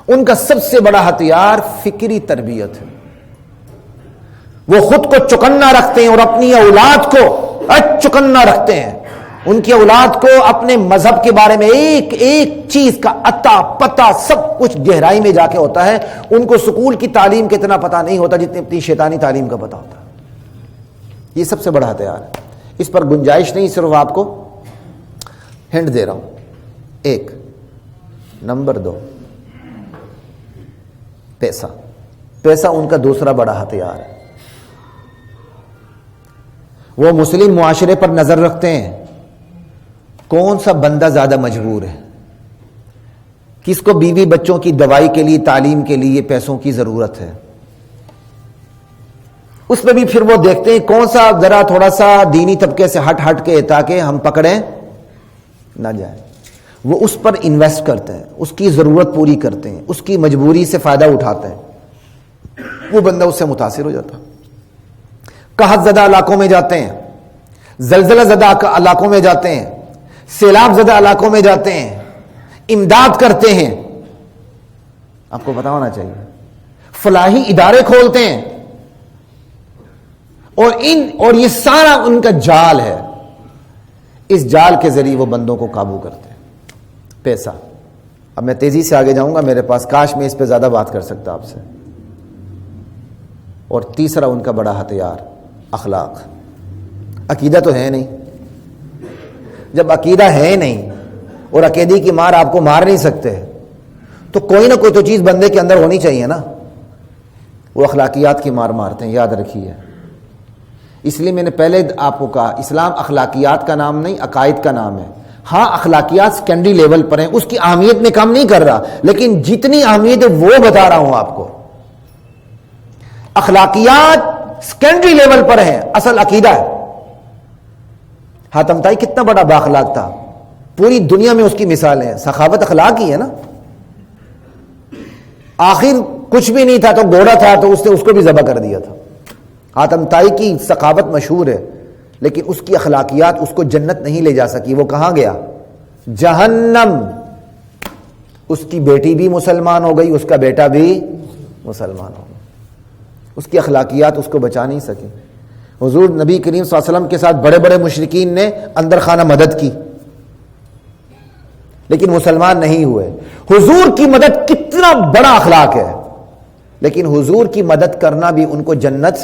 ان کا سب سے بڑا ہتھیار فکری تربیت ہے. وہ خود کو چکنا رکھتے ہیں اور اپنی اولاد کو چکنا رکھتے ہیں. ان کی اولاد کو اپنے مذہب کے بارے میں ایک ایک چیز کا عطا پتہ سب کچھ گہرائی میں جا کے ہوتا ہے. ان کو سکول کی تعلیم کا اتنا پتہ نہیں ہوتا جتنی اپنی شیطانی تعلیم کا پتہ ہوتا ہے. یہ سب سے بڑا ہتھیار ہے. اس پر گنجائش نہیں، صرف آپ کو ہنٹ دے رہا ہوں. 1 نمبر 2 پیسہ. پیسہ ان کا دوسرا بڑا ہتھیار ہے. وہ مسلم معاشرے پر نظر رکھتے ہیں، کون سا بندہ زیادہ مجبور ہے، کس کو بیوی بچوں کی دوائی کے لیے، تعلیم کے لیے پیسوں کی ضرورت ہے. اس میں بھی پھر وہ دیکھتے ہیں کون سا ذرا تھوڑا سا دینی طبقے سے ہٹ کے تاکہ ہم پکڑیں نہ جائیں. وہ اس پر انویسٹ کرتے ہیں، اس کی ضرورت پوری کرتے ہیں، اس کی مجبوری سے فائدہ اٹھاتے ہیں. وہ بندہ اس سے متاثر ہو جاتا. قحط زدہ علاقوں میں جاتے ہیں، زلزلہ زدہ علاقوں میں جاتے ہیں، سیلاب زدہ علاقوں میں جاتے ہیں، امداد کرتے ہیں. آپ کو پتا ہونا چاہیے فلاحی ادارے کھولتے ہیں، اور یہ سارا ان کا جال ہے. اس جال کے ذریعے وہ بندوں کو قابو کرتے ہیں. پیسہ. اب میں تیزی سے آگے جاؤں گا، میرے پاس کاش میں اس پہ زیادہ بات کر سکتا آپ سے. اور تیسرا ان کا بڑا ہتھیار اخلاق. عقیدہ تو ہے نہیں. جب عقیدہ ہے نہیں اور عقیدے کی مار آپ کو مار نہیں سکتے تو کوئی نہ کوئی تو چیز بندے کے اندر ہونی چاہیے نا. وہ اخلاقیات کی مار مارتے ہیں، یاد رکھیے. اس لیے میں نے پہلے آپ کو کہا اسلام اخلاقیات کا نام نہیں، عقائد کا نام ہے. ہاں اخلاقیات سیکنڈری لیول پر ہیں، اس کی اہمیت میں کم نہیں کر رہا، لیکن جتنی اہمیت ہے وہ بتا رہا ہوں آپ کو. اخلاقیات سیکنڈری لیول پر ہیں، اصل عقیدہ ہے. حاتم طائی کتنا بڑا بااخلاق تھا، پوری دنیا میں اس کی مثال ہے. سخاوت اخلاق ہی ہے نا. آخر کچھ بھی نہیں تھا تو گھوڑا تھا تو اس نے اس کو بھی ذبح کر دیا تھا. حاتم طائی کی سخاوت مشہور ہے، لیکن اس کی اخلاقیات اس کو جنت نہیں لے جا سکی. وہ کہاں گیا؟ جہنم. اس کی بیٹی بھی مسلمان ہو گئی، اس کا بیٹا بھی مسلمان ہو گیا. اس کی اخلاقیات اس کو بچا نہیں سکے. حضور نبی کریم صلی اللہ علیہ وسلم کے ساتھ بڑے بڑے مشرکین نے اندر خانہ مدد کی لیکن مسلمان نہیں ہوئے. حضور کی مدد کتنا بڑا اخلاق ہے، لیکن حضور کی مدد کرنا بھی ان کو جنت.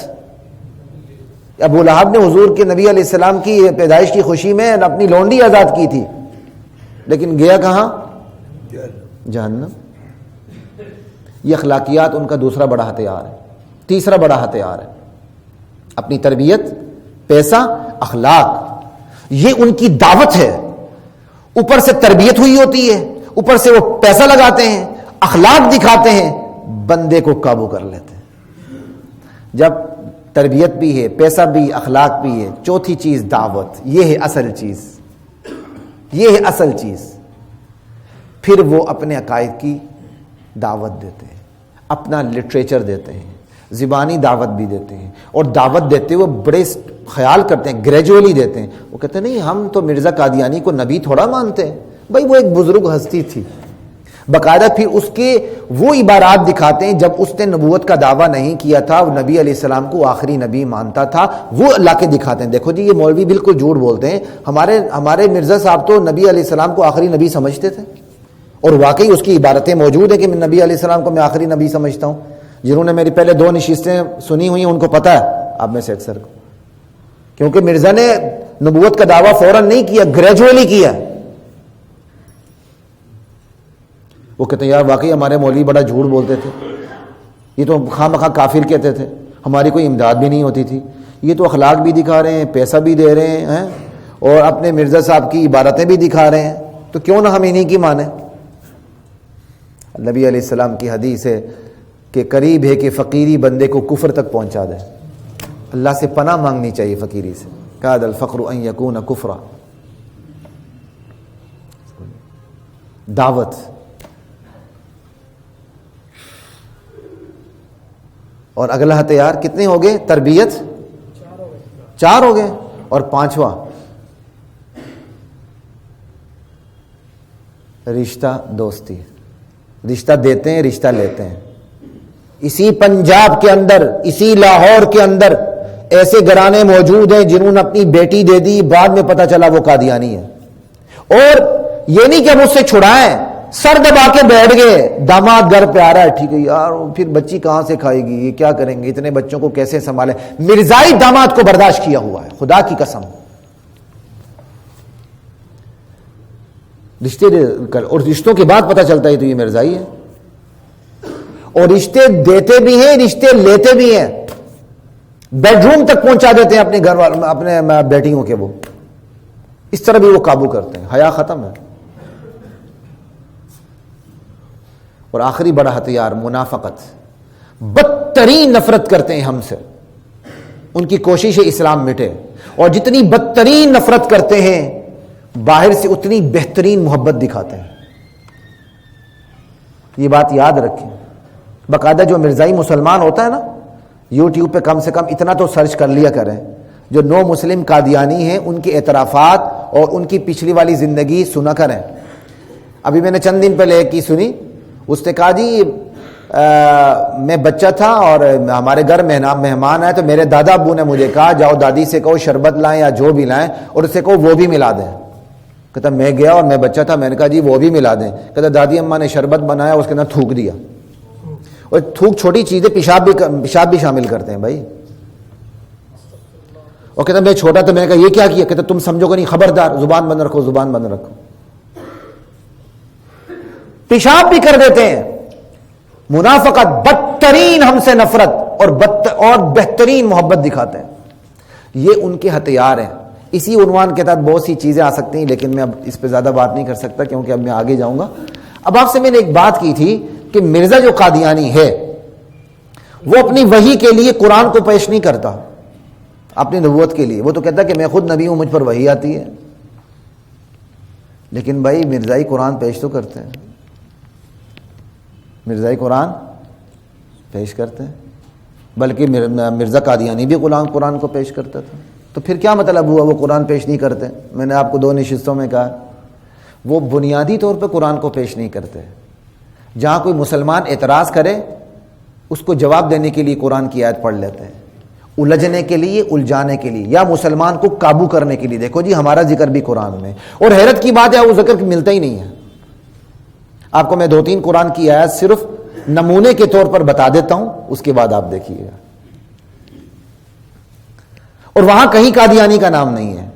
ابو لہب نے حضور کے نبی علیہ السلام کی پیدائش کی خوشی میں اپنی لونڈی آزاد کی تھی، لیکن گیا کہاں؟ جہنم. یہ اخلاقیات ان کا دوسرا بڑا ہتھیار ہے. تیسرا بڑا ہتھیار ہے اپنی تربیت، پیسہ، اخلاق. یہ ان کی دعوت ہے. اوپر سے تربیت ہوئی ہوتی ہے، اوپر سے وہ پیسہ لگاتے ہیں، اخلاق دکھاتے ہیں، بندے کو قابو کر لیتے ہیں. جب تربیت بھی ہے، پیسہ بھی، اخلاق بھی ہے، چوتھی چیز دعوت. یہ ہے اصل چیز، یہ ہے اصل چیز. پھر وہ اپنے عقائد کی دعوت دیتے ہیں، اپنا لٹریچر دیتے ہیں، زبانی دعوت بھی دیتے ہیں. اور دعوت دیتے ہوئے بڑے خیال کرتے ہیں، گریجولی دیتے ہیں. وہ کہتے ہیں نہیں ہم تو مرزا قادیانی کو نبی تھوڑا مانتے ہیں. بھائی وہ ایک بزرگ ہستی تھی، باقاعدہ پھر اس کے وہ عبارات دکھاتے ہیں جب اس نے نبوت کا دعویٰ نہیں کیا تھا، وہ نبی علیہ السلام کو آخری نبی مانتا تھا، وہ اللہ کے دکھاتے ہیں. دیکھو جی یہ مولوی بالکل جھوٹ بولتے ہیں. ہمارے مرزا صاحب تو نبی علیہ السلام کو آخری نبی سمجھتے تھے، اور واقعی اس کی عبارتیں موجود ہیں کہ میں نبی علیہ السلام کو میں آخری نبی سمجھتا ہوں. جنہوں نے میری پہلے 2 نشستیں سنی ہوئی ہیں ان کو پتہ ہے، آپ میں سے اکثر کو، کیونکہ مرزا نے نبوت کا دعویٰ فوراً نہیں کیا، گریجولی کیا. وہ کہتے ہیں یار واقعی ہمارے مولوی بڑا جھوٹ بولتے تھے، یہ تو خواہ مخواہ کافر کہتے تھے، ہماری کوئی امداد بھی نہیں ہوتی تھی، یہ تو اخلاق بھی دکھا رہے ہیں، پیسہ بھی دے رہے ہیں اور اپنے مرزا صاحب کی عبارتیں بھی دکھا رہے ہیں، تو کیوں نہ ہم انہی کی مانیں. نبی علیہ السلام کی حدیث ہے کہ قریب ہے کہ فقیری بندے کو کفر تک پہنچا دے. اللہ سے پناہ مانگنی چاہیے فقیری سے. کاد الفقر ان یکون کفرا. دعوت اور اگلا ہتھیار کتنے ہو گئے؟ تربیت 4 ہو گئے، اور 5واں رشتہ دوستی. رشتہ دیتے ہیں، رشتہ لیتے ہیں. اسی پنجاب کے اندر، اسی لاہور کے اندر ایسے گھرانے موجود ہیں جنہوں نے اپنی بیٹی دے دی، بعد میں پتہ چلا وہ قادیانی ہے. اور یہ نہیں کہ ہم اس سے چھڑائیں، سر دبا کے بیٹھ گئے، داماد گھر پہ آ رہا ہے، ٹھیک ہے یار پھر بچی کہاں سے کھائے گی، یہ کیا کریں گے، اتنے بچوں کو کیسے سنبھالیں. مرزائی داماد کو برداشت کیا ہوا ہے، خدا کی قسم. رشتے اور رشتوں کے بعد پتہ چلتا ہے تو یہ مرزائی ہے. اور رشتے دیتے بھی ہیں، رشتے لیتے بھی ہیں، بیڈ روم تک پہنچا دیتے ہیں اپنے گھر والوں، اپنے بیٹیوں کے. وہ اس طرح بھی وہ قابو کرتے ہیں. حیا ختم ہے. اور آخری بڑا ہتھیار منافقت. بدترین نفرت کرتے ہیں ہم سے. ان کی کوشش ہے اسلام مٹے، اور جتنی بدترین نفرت کرتے ہیں باہر سے اتنی بہترین محبت دکھاتے ہیں. یہ بات یاد رکھیں. باقاعدہ جو مرزائی مسلمان ہوتا ہے نا، یوٹیوب پہ کم سے کم اتنا تو سرچ کر لیا کریں، جو 9 مسلم قادیانی ہیں ان کے اعترافات اور ان کی پچھلی والی زندگی سنا کریں. ابھی میں نے چند دن پہلے ایک کی سنی، اس نے کہا جی میں بچہ تھا اور ہمارے گھر مہمان آئے تو میرے دادا ابو نے مجھے کہا جاؤ دادی سے کہو شربت لائیں یا جو بھی لائیں اور اس سے کہو وہ بھی ملا دیں. کہتا میں گیا اور میں بچہ تھا، میں نے کہا جی وہ بھی ملا دیں. کہتا دادی اماں نے شربت بنایا، اس کے اندر تھوک دیا. اور تھوک چھوٹی چیزیں، پیشاب بھی شامل کرتے ہیں بھائی. اور کہتا میں چھوٹا تو میں نے کہا یہ کیا کیا؟ کہتا تم سمجھو گے نہیں، خبردار زبان بند رکھو، زبان بند رکھو. پیشاب بھی کر دیتے ہیں. منافقت، بدترین ہم سے نفرت اور بہترین محبت دکھاتے ہیں. یہ ان کے ہتھیار ہیں. اسی عنوان کے تحت بہت سی چیزیں آ سکتی ہیں، لیکن میں اب اس پہ زیادہ بات نہیں کر سکتا کیونکہ اب میں آگے جاؤں گا. اب آپ سے میں نے ایک بات کی تھی کہ مرزا جو قادیانی ہے وہ اپنی وحی کے لیے قرآن کو پیش نہیں کرتا اپنی نبوت کے لیے. وہ تو کہتا ہے کہ میں خود نبی ہوں، مجھ پر وحی آتی ہے. لیکن بھائی مرزائی قرآن پیش تو کرتے ہیں، مرزائی قرآن پیش کرتے ہیں. بلکہ مرزا قادیانی بھی قرآن کو پیش کرتا تھا. تو پھر کیا مطلب ہوا وہ قرآن پیش نہیں کرتے؟ میں نے آپ کو 2 نشستوں میں کہا وہ بنیادی طور پہ قرآن کو پیش نہیں کرتے. جہاں کوئی مسلمان اعتراض کرے اس کو جواب دینے کے لیے قرآن کی آیت پڑھ لیتے ہیں، الجھنے کے لیے، الجھانے کے لیے، یا مسلمان کو قابو کرنے کے لیے. دیکھو جی ہمارا ذکر بھی قرآن میں، اور حیرت کی بات ہے وہ ذکر ملتا ہی نہیں ہے. آپ کو میں 2-3 قرآن کی آیت صرف نمونے کے طور پر بتا دیتا ہوں، اس کے بعد آپ دیکھیے گا. اور وہاں کہیں قادیانی کا نام نہیں ہے،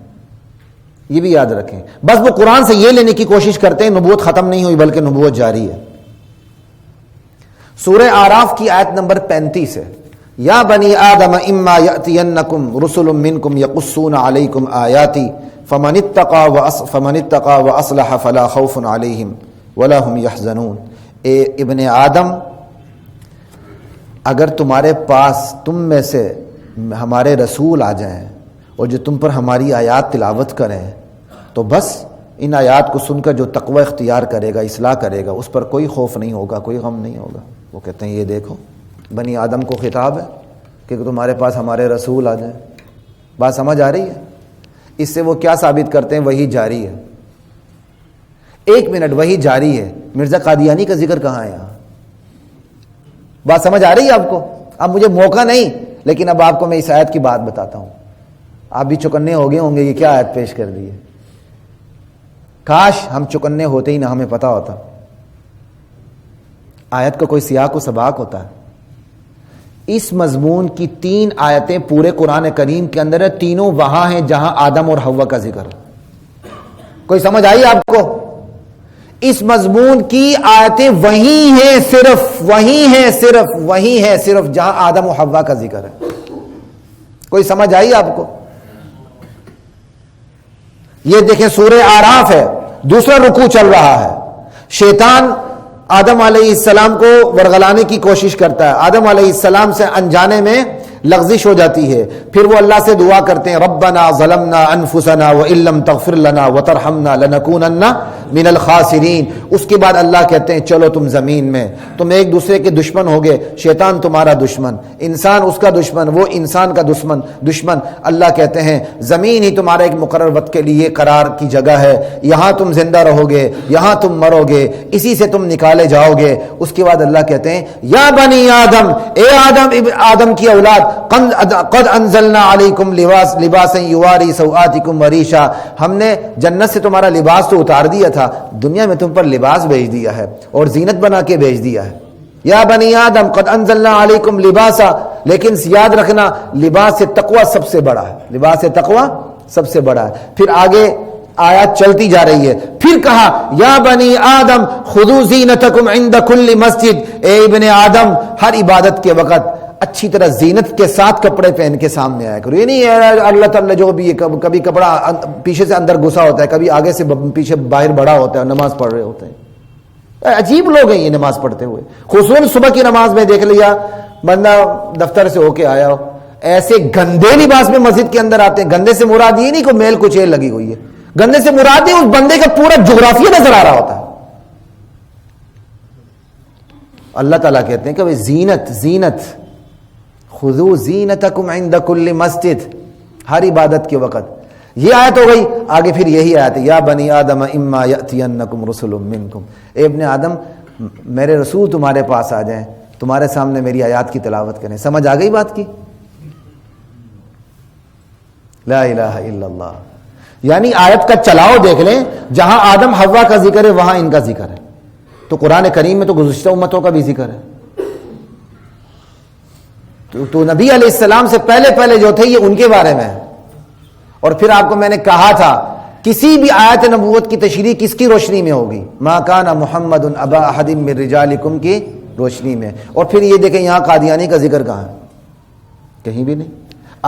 یہ بھی یاد رکھیں. بس وہ قرآن سے یہ لینے کی کوشش کرتے ہیں نبوت ختم نہیں ہوئی بلکہ نبوت جاری ہے. سورہ اعراف کی آیت نمبر 35 ہے، یا بنی آدم اما یأتینکم رسل منکم یقصون علیکم آیاتی فمن اتقى واصلح فلا خوف علیہم ولا هم يحزنون. اے ابن آدم، اگر تمہارے پاس تم میں سے ہمارے رسول آ جائیں اور جو تم پر ہماری آیات تلاوت کریں تو بس ان آیات کو سن کر جو تقوی اختیار کرے گا، اصلاح کرے گا، اس پر کوئی خوف نہیں ہوگا، کوئی غم نہیں ہوگا. وہ کہتے ہیں یہ دیکھو بنی آدم کو خطاب ہے کہ تمہارے پاس ہمارے رسول آ جائیں. بات سمجھ آ رہی ہے؟ اس سے وہ کیا ثابت کرتے ہیں؟ وہی جاری ہے. 1 منٹ، وہی جاری ہے. مرزا قادیانی کا ذکر کہاں ہے یہاں؟ بات سمجھ آ رہی ہے آپ کو؟ اب مجھے موقع نہیں، لیکن اب آپ کو میں اس آیت کی بات بتاتا ہوں. آپ بھی چوکنے ہو گئے ہوں گے، یہ کیا آیت پیش کر دی ہے. کاش ہم چوکنے ہوتے ہی نہ ہمیں پتا ہوتا. آیت کا کوئی سیاق و سباق ہوتا ہے. اس مضمون کی 3 آیتیں پورے قرآن کریم کے اندر ہے، تینوں وہاں ہیں جہاں آدم اور حوا کا ذکر ہے. کوئی سمجھ آئی آپ کو؟ اس مضمون کی آیتیں وہی ہیں، صرف جہاں آدم و حوا کا ذکر ہے. کوئی سمجھ آئی آپ کو؟ یہ دیکھیں سورہ اعراف ہے، دوسرا رکوع چل رہا ہے. شیطان آدم علیہ السلام کو ورغلانے کی کوشش کرتا ہے. آدم علیہ السلام سے انجانے میں لغزش ہو جاتی ہے. پھر وہ اللہ سے دعا کرتے ہیں ربنا ظلمنا انفسنا وان لم تغفر لنا وترحمنا لنکونن من الخاسرین. اس کے بعد اللہ کہتے ہیں چلو تم زمین میں، تم ایک دوسرے کے دشمن ہو گئے. شیطان تمہارا دشمن، انسان اس کا دشمن، وہ انسان کا دشمن. اللہ کہتے ہیں زمین ہی تمہارا ایک مقرر وقت کے لیے قرار کی جگہ ہے، یہاں تم زندہ رہو گے، یہاں تم مرو گے، اسی سے تم نکالے جاؤ گے. اس کے بعد اللہ کہتے ہیں یا بنی آدم، اے آدم کی اولاد، قد انزلنا علیکم لباسا یواری سوآتکم وریشا. ہم نے جنت سے تمہارا لباس تو اتار دیا تھا، دنیا میں تم پر لباس بھیج دیا ہے اور زینت بنا کے بھیج دیا ہے. یا بنی آدم قد انزلنا علیکم لباسا. لیکن یاد رکھنا لباس تقوی سب سے بڑا ہے، لباس تقوی سب سے بڑا ہے. پھر آگے آیات چلتی جا رہی ہے. پھر کہا یا بنی آدم خذوا زینتکم عند کل مسجد. اے ابن آدم ہر عبادت کے وقت اچھی طرح زینت کے ساتھ کپڑے پہن کے سامنے آیا کرو. یہ نہیں اللہ تعالیٰ جو بھی کبھی کپڑا پیچھے سے اندر گھسا ہوتا ہے، کبھی آگے سے پیچھے باہر بڑا ہوتا ہے، نماز پڑھ رہے ہوتے ہیں. عجیب لوگ ہیں یہ نماز پڑھتے ہوئے. خصوصاً صبح کی نماز میں دیکھ لیا بندہ دفتر سے ہو کے آیا ہو، ایسے گندے لباس میں مسجد کے اندر آتے ہیں. گندے سے مراد یہ نہیں کوئی میل کچیل لگی ہوئی ہے، گندے سے مراد اس بندے کا پورا جغرافیہ نظر آ رہا ہوتا ہے. اللہ تعالیٰ کہتے ہیں کہ زینت خذوا زینتکم عند کل مسجد، ہر عبادت کے وقت. یہ آیت ہو گئی. آگے پھر یہی آیت ہے یا بنی آدم اما یأتینکم رسل منکم. اے ابن آدم میرے رسول تمہارے پاس آ جائیں، تمہارے سامنے میری آیات کی تلاوت کریں. سمجھ آ گئی بات کی؟ لا الہ الا اللہ. یعنی آیت کا چلاؤ دیکھ لیں، جہاں آدم حوا کا ذکر ہے وہاں ان کا ذکر ہے. تو قرآن کریم میں تو گزشتہ امتوں کا بھی ذکر ہے. تو نبی علیہ السلام سے پہلے جو تھے یہ ان کے بارے میں ہے. اور پھر آپ کو میں نے کہا تھا کسی بھی آیت نبوت کی تشریح کس کی روشنی میں ہوگی؟ ما کان محمد ابا احد من رجالکم کی روشنی میں. اور پھر یہ دیکھیں یہاں قادیانی کا ذکر کہاں ہے؟ کہیں بھی نہیں.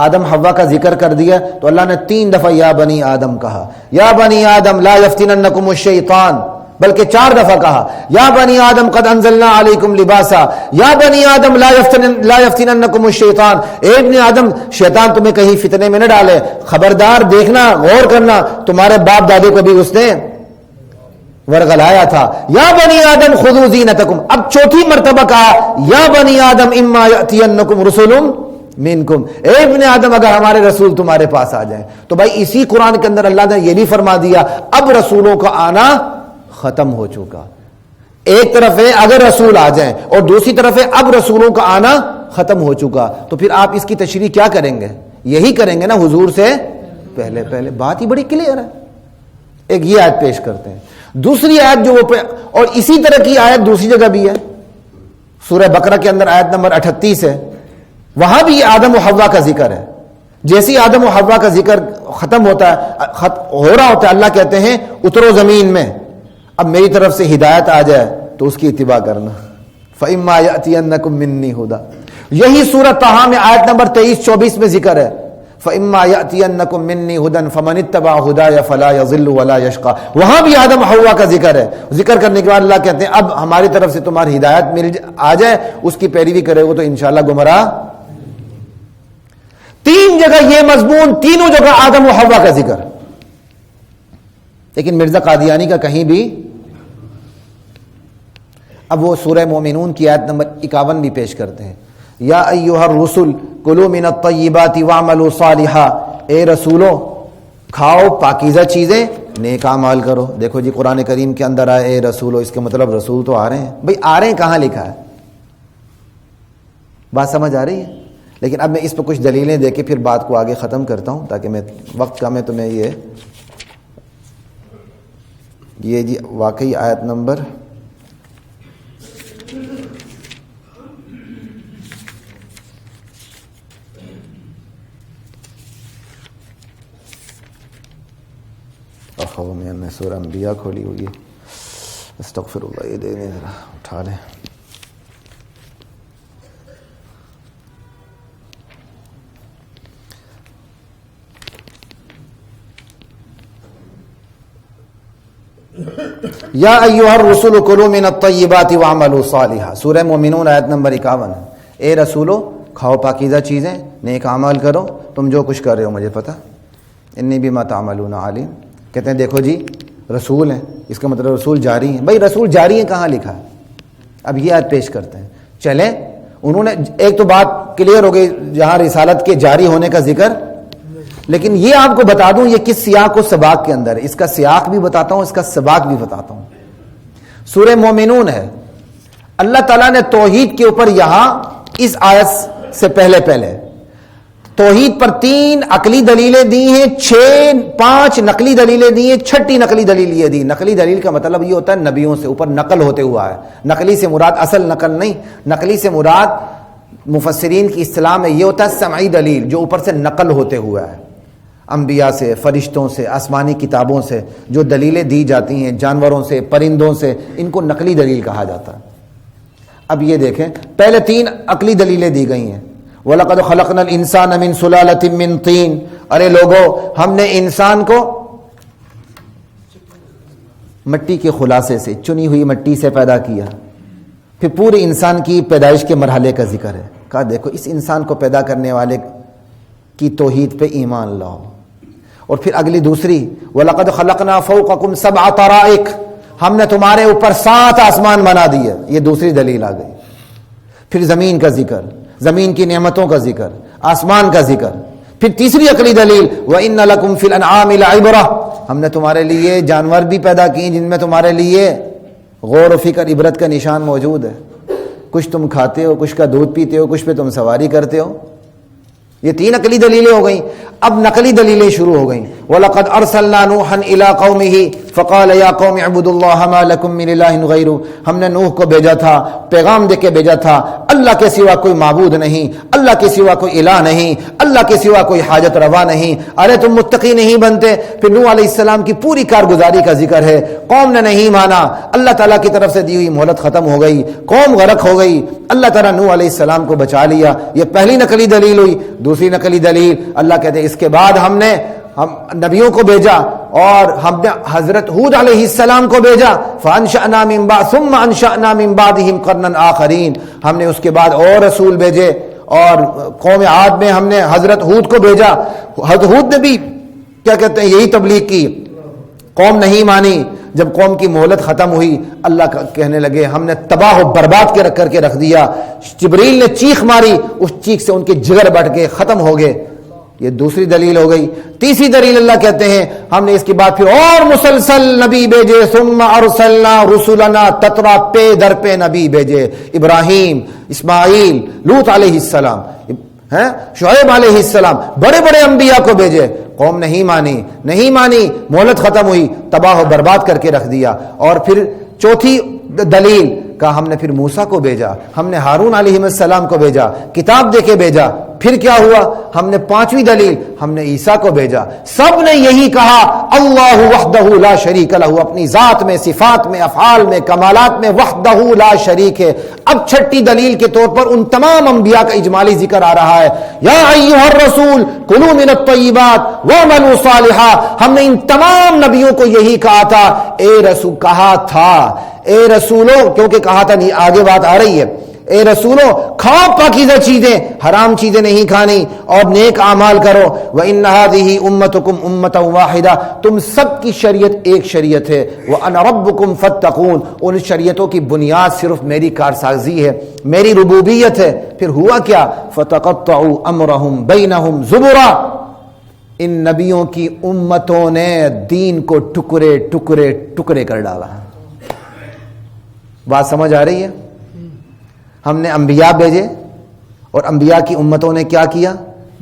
آدم حوا کا ذکر کر دیا تو اللہ نے 3 دفعہ یا بنی آدم کہا. یا بنی آدم لا یفتننکم الشیطان، بلکہ 4 دفعہ کہا یا بنی آدم قد انزلنا علیکم لباسا. یا بنی آدم لا یفتننکم الشیطان. اے ابن آدم شیطان تمہیں کہیں فتنے میں نہ ڈالے، خبردار دیکھنا، غور کرنا، تمہارے باپ دادوں کو بھی اس نے ورغلایا تھا. یا بنی آدم خذوا زینتکم. اب 4تھی مرتبہ کہا یا بنی آدم اما یأتینکم رسل منکم. اے ابن آدم اگر ہمارے رسول تمہارے پاس آ جائیں. تو بھائی اسی قرآن کے اندر اللہ نے یہ بھی فرما دیا اب رسولوں کا آنا ختم ہو چکا. ایک طرف ہے اگر رسول آ جائیں اور دوسری طرف ہے اب رسولوں کا آنا ختم ہو چکا. تو پھر آپ اس کی تشریح کیا کریں گے؟ یہی کریں گے نا حضور سے پہلے. بات ہی بڑی کلیئر ہے. ایک یہ آیت پیش کرتے ہیں. دوسری آیت جو وہ اور اسی طرح کی آیت دوسری جگہ بھی ہے سورہ بقرہ کے اندر آیت نمبر 38 ہے. وہاں بھی آدم و حوا کا ذکر ہے. جیسی آدم و حوا کا ذکر ختم ہوتا ہے ہو رہا ہوتا ہے اللہ کہتے ہیں اترو زمین میں، اب میری طرف سے ہدایت آ جائے تو اس کی اتباع کرنا. فَإِمَّا يَأْتِيَنَّكُم مِّنِّي هُدًى. یہی سورۃ طٰہٰ میں آیت نمبر 23-24 میں ذکر ہے فَإِمَّا يَأْتِيَنَّكُم مِّنِّي هُدًى فَمَنِ اتَّبَعَ هُدَايَ فَلَا يَضِلُّ وَلَا يَشْقَىٰ. وہاں بھی آدم حوا کا ذکر ہے. ذکر کرنے کے بعد اللہ کہتے ہیں اب ہماری طرف سے تمہاری ہدایت آ جائے، اس کی پیروی کرے گا تو انشاءاللہ گمراہ. 3 جگہ یہ مضمون، تینوں جگہ آدم و حوا کا ذکر. لیکن مرزا قادیانی کا کہیں بھی. اب وہ سورہ مومنون کی آیت نمبر 51 بھی پیش کرتے ہیں. یا ایھا الرسل کلوا من الطیبات واعملوا صالحا. اے رسولو کھاؤ پاکیزہ چیزیں نیک اعمال کرو. دیکھو جی قرآن کریم کے اندر آئے اے رسولو، اس کا مطلب رسول تو آ رہے ہیں. بھئی آ رہے ہیں کہاں لکھا ہے؟ بات سمجھ آ رہی ہے؟ لیکن اب میں اس پہ کچھ دلیلیں دے کے پھر بات کو آگے ختم کرتا ہوں تاکہ میں وقت کم ہے تو میں یہ جی واقعی آیت نمبر میں نے سورہ انبیاء کھولی ہوئی ہے. استغفر اللہ، یہ دے دیں ذرا اٹھا لیں. یا ایھا الرسول کلوا من الطیبات واعملوا صالحا، سورہ مومنون آیت نمبر 51. اے رسولو کھاؤ پاکیزہ چیزیں، نیک اعمال کرو، تم جو کچھ کر رہے ہو مجھے پتہ. انی بما تعملون علیم. کہتے ہیں دیکھو جی رسول ہیں، اس کا مطلب رسول جاری ہیں. بھائی رسول جاری ہیں کہاں لکھا ہے؟ اب یہ آیت پیش کرتے ہیں. چلیں انہوں نے ایک تو بات کلیئر ہو گئی جہاں رسالت کے جاری ہونے کا ذکر، لیکن یہ آپ کو بتا دوں یہ کس سیاق و سباق کے اندر ہے. اس کا سیاق بھی بتاتا ہوں، اس کا سباق بھی بتاتا ہوں. سورہ مومنون ہے. اللہ تعالیٰ نے توحید کے اوپر یہاں اس آیت سے پہلے توحید پر 3 عقلی دلیلیں دی ہیں، 5 نقلی دلیلیں دی ہیں، 6ٹھی نقلی دلیل یہ دی. نقلی دلیل کا مطلب یہ ہوتا ہے نبیوں سے اوپر نقل ہوتے ہوا ہے. نقلی سے مراد اصل نقل نہیں، نقلی سے مراد مفسرین کی اصطلاح میں یہ ہوتا ہے سمعی دلیل، جو اوپر سے نقل ہوتے ہوا ہے. انبیاء سے، فرشتوں سے، آسمانی کتابوں سے جو دلیلیں دی جاتی ہیں، جانوروں سے، پرندوں سے، ان کو نقلی دلیل کہا جاتا ہے. اب یہ دیکھیں پہلے 3 عقلی دلیلیں دی گئی ہیں. وَلَقَدْ خَلَقْنَا الْإِنسَانَ مِنْ سُلَالَةٍ مِّن طِينٍ، ارے لوگو ہم نے انسان کو مٹی کے خلاصے سے، چنی ہوئی مٹی سے پیدا کیا. پھر پورے انسان کی پیدائش کے مرحلے کا ذکر ہے. کہا دیکھو اس انسان کو پیدا کرنے والے کی توحید پہ ایمان لاؤ. اور پھر اگلی دوسری وَلَقَدْ خَلَقْنَا فَوْقَكُمْ 7 طَرَائِقَ، ہم نے تمہارے اوپر 7 آسمان بنا دیے. یہ دوسری دلیل آ گئی. پھر زمین کا ذکر، زمین کی نعمتوں کا ذکر، آسمان کا ذکر. پھر تیسری عقلی دلیل وَإِنَّ لَكُمْ فِي الْأَنْعَامِ لَعِبْرَةً، ہم نے تمہارے لیے جانور بھی پیدا کیے جن میں تمہارے لیے غور و فکر عبرت کا نشان موجود ہے. کچھ تم کھاتے ہو، کچھ کا دودھ پیتے ہو، کچھ پہ تم سواری کرتے ہو. یہ 3 عقلی دلیلیں ہو گئیں. اب نقلی دلیلیں شروع ہو گئیں. وَلَقَدْ أَرْسَلْنَا نُوحًا إِلَىٰ قَوْمِهِ فَقَالَ يَا قَوْمِ اعْبُدُوا اللَّهَ مَا لَكُم مِّنْ إِلَٰهٍ غَيْرُهُ، ہم نے نوح کو بھیجا تھا، پیغام دے کے بھیجا تھا، اللہ کے سوا کوئی معبود نہیں، اللہ کے سوا کوئی الہ نہیں، اللہ کے سوا کوئی حاجت روا نہیں. ارے تم متقی نہیں بنتے. پھر نوح علیہ السلام کی پوری کارگزاری کا ذکر ہے. قوم نے نہیں مانا، اللہ تعالیٰ کی طرف سے دی ہوئی مہلت ختم ہو گئی، قوم غرق ہو گئی. اللہ تعالیٰ نوح علیہ السلام کو بچا لیا. یہ پہلی نقلی دلیل ہوئی. دوسری نقلی دلیل اللہ کہتے ہیں اس کے بعد ہم نبیوں کو بھیجا اور ہم نے حضرت ہود علیہ السلام کو بھیجا. فَأَنشَأْنَا مِن بَعْدِ ثُمَّ أَنشَأْنَا مِن بَعْدِهِمْ قَرْنًا آخَرِينَ، ہم نے اس کے بعد اور رسول بھیجے. اور قوم عاد میں ہم نے حضرت ہود کو بھیجا. حضرت ہود نے بھی کیا کہتے ہیں یہی تبلیغ کی. قوم نہیں مانی. جب قوم کی مہلت ختم ہوئی اللہ کہنے لگے ہم نے تباہ و برباد کر کے رکھ دیا. جبریل نے چیخ ماری، اس چیخ سے ان کے جگر بٹ گئے، ختم ہو گئے. یہ دوسری دلیل ہو گئی. تیسری دلیل اللہ کہتے ہیں ہم نے اس کے بعد پھر اور مسلسل نبی بھیجے. ثم ارسلنا رسلنا تترا، پے در پہ نبی بھیجے. ابراہیم، اسماعیل، لوط علیہ السلام، شعیب علیہ السلام، بڑے بڑے انبیاء کو بھیجے. قوم نہیں مانی، مہلت ختم ہوئی، تباہ و برباد کر کے رکھ دیا. اور پھر چوتھی دلیل کہا ہم نے پھر موسیٰ کو بھیجا، ہم نے ہارون علیہ السلام کو بھیجا، کتاب دے کے بھیجا. پھر کیا ہوا؟ ہم نے 5ویں دلیل ہم نے عیسیٰ کو بھیجا. سب نے یہی کہا اللہ وحدہ لا شریک لہ، اپنی ذات میں، صفات میں، افعال میں، کمالات میں وحدہ لا شریک ہے. اب 6ٹھی دلیل کے طور پر ان تمام انبیاء کا اجمالی ذکر آ رہا ہے. یا ایھا الرسول کلوا من الطیبات واعملوا صالحا، ہم نے ان تمام نبیوں کو یہی کہا تھا. اے رسولوں، کیونکہ کہا تھا نہیں، آگے بات آ رہی ہے. اے رسولوں کھاؤ پاکیزہ چیزیں، حرام چیزیں نہیں کھانی، اور نیک اعمال کرو. وَإِنَّ هَذِهِ أُمَّتُكُمْ أُمَّةً وَاحِدَةً، تم سب کی شریعت ایک شریعت ہے. وَأَنَا رَبُّكُمْ فَاتَّقُونَ، ان شریعتوں کی بنیاد صرف میری کارسازی ہے، میری ربوبیت ہے. پھر ہوا کیا؟ فَتَقَطَّعُوا أَمْرَهُمْ بَيْنَهُمْ زُبُرًا، ان نبیوں کی امتوں نے دین کو ٹکڑے ٹکڑے ٹکڑے کر ڈالا. بات سمجھ آ رہی ہے؟ ہم نے انبیاء بھیجے اور انبیاء کی امتوں نے کیا کیا؟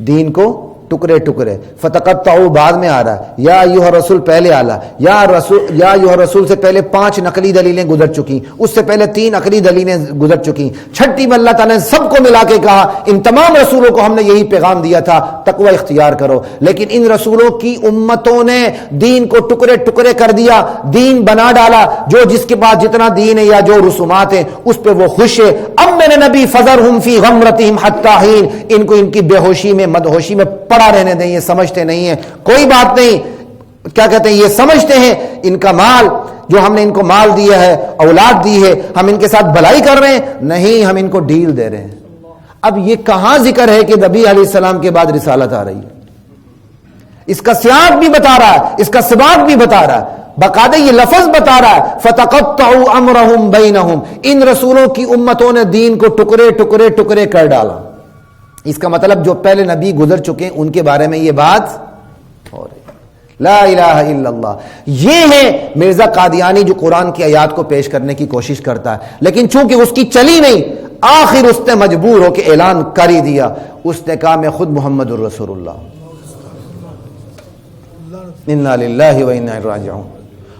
دین کو ٹکڑے ٹکڑے. فتقطعوا بعد میں آ رہا ہے، یا ایھا الرسول پہلے آلا، یا ایھا الرسول سے پہلے 5 نقلی دلیلیں گزر چکی، اس سے پہلے 3 عقلی دلیلیں گزر چکی، چھٹی میں اللہ تعالیٰ نے سب کو ملا کے کہا ان تمام رسولوں کو ہم نے یہی پیغام دیا تھا تقوی اختیار کرو. لیکن ان رسولوں کی امتوں نے دین کو ٹکڑے ٹکڑے کر دیا، دین بنا ڈالا، جو جس کے پاس جتنا دین ہے یا جو رسومات ہیں اس پہ وہ خوش ہے. اب میرے نبی فذرہم فی غمرتہم حتی حین، ان کو ان کی بے ہوشی میں مدہوشی میں پڑا رہنے دیں، یہ سمجھتے نہیں ہیں کوئی بات نہیں. کیا کہتے ہیں؟ یہ سمجھتے ہیں ان کا مال جو ہم نے ان کو مال دیا ہے، اولاد دی ہے، ہم ان کے ساتھ بھلائی کر رہے ہیں، نہیں، ہم ان کو ڈیل دے رہے ہیں. اب یہ کہاں ذکر ہے کہ نبی علیہ السلام کے بعد رسالت آ رہی ہے؟ اس کا سیاق بھی بتا رہا ہے، اس کا سباق بھی بتا رہا ہے، باقاعدہ یہ لفظ بتا رہا ہے فتقطعوا امرهم بینہم، ان رسولوں کی امتوں نے دین کو ٹکڑے ٹکڑے ٹکڑے کر ڈالا. اس کا مطلب جو پہلے نبی گزر چکے ہیں ان کے بارے میں یہ بات ہو رہی ہے. لا الہ الا اللہ. یہ ہے مرزا قادیانی جو قرآن کی آیات کو پیش کرنے کی کوشش کرتا ہے، لیکن چونکہ اس کی چلی نہیں، آخر اس نے مجبور ہو کے اعلان کر ہی دیا. اس نے کہا میں خود محمد الرسول اللہ، انا للہ و انا الیہ راجعون.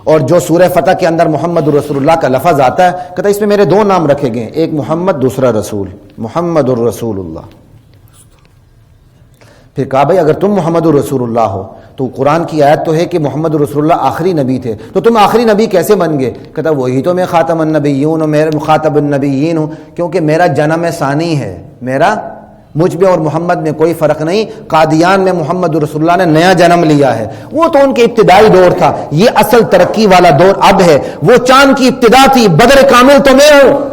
اور جو سورہ فتح کے اندر محمد الرسول اللہ کا لفظ آتا ہے، کہتا ہے اس میں میرے 2 نام رکھے گئے، ایک محمد دوسرا رسول، محمد الرسول اللہ. پھر کہا بھائی اگر تم محمد الرسول اللہ ہو تو قرآن کی آیت تو ہے کہ محمد الرسول اللہ آخری نبی تھے، تو تم آخری نبی کیسے بن گئے؟ کہتا وہی تو میں خاتم النبیون اور میرے مخاطب النبیین ہوں، کیونکہ میرا جنم ثانی ہے، میرا مجھ میں اور محمد میں کوئی فرق نہیں. قادیان میں محمد رسول اللہ نے نیا جنم لیا ہے، وہ تو ان کے ابتدائی دور تھا، یہ اصل ترقی والا دور اب ہے. وہ چاند کی ابتدا تھی، بدر کامل تو میں ہوں.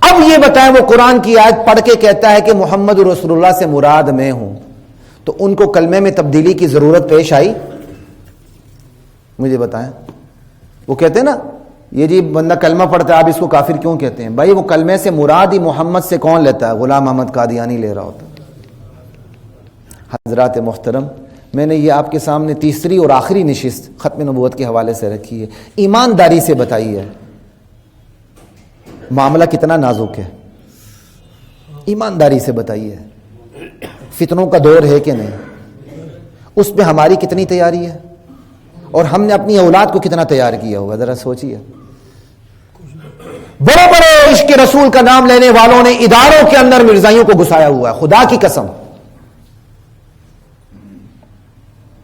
اب یہ بتائیں وہ قرآن کی آیت پڑھ کے کہتا ہے کہ محمد رسول اللہ سے مراد میں ہوں، تو ان کو کلمے میں تبدیلی کی ضرورت پیش آئی؟ مجھے بتائیں. وہ کہتے ہیں نا یہ جی بندہ کلمہ پڑھتا ہے آپ اس کو کافر کیوں کہتے ہیں؟ بھائی وہ کلمے سے مراد ہی محمد سے کون لیتا ہے؟ غلام احمد قادیانی لے رہا ہوتا. حضرات محترم، میں نے یہ آپ کے سامنے تیسری اور آخری نشست ختم نبوت کے حوالے سے رکھی ہے. ایمانداری سے بتائیے معاملہ کتنا نازک ہے، ایمانداری سے بتائیے. فتنوں کا دور ہے کہ نہیں؟ اس پہ ہماری کتنی تیاری ہے، اور ہم نے اپنی اولاد کو کتنا تیار کیا ہوگا؟ ذرا سوچیے. بڑے بڑے عشق رسول کا نام لینے والوں نے اداروں کے اندر مرزائیوں کو گھسایا ہوا ہے، خدا کی قسم.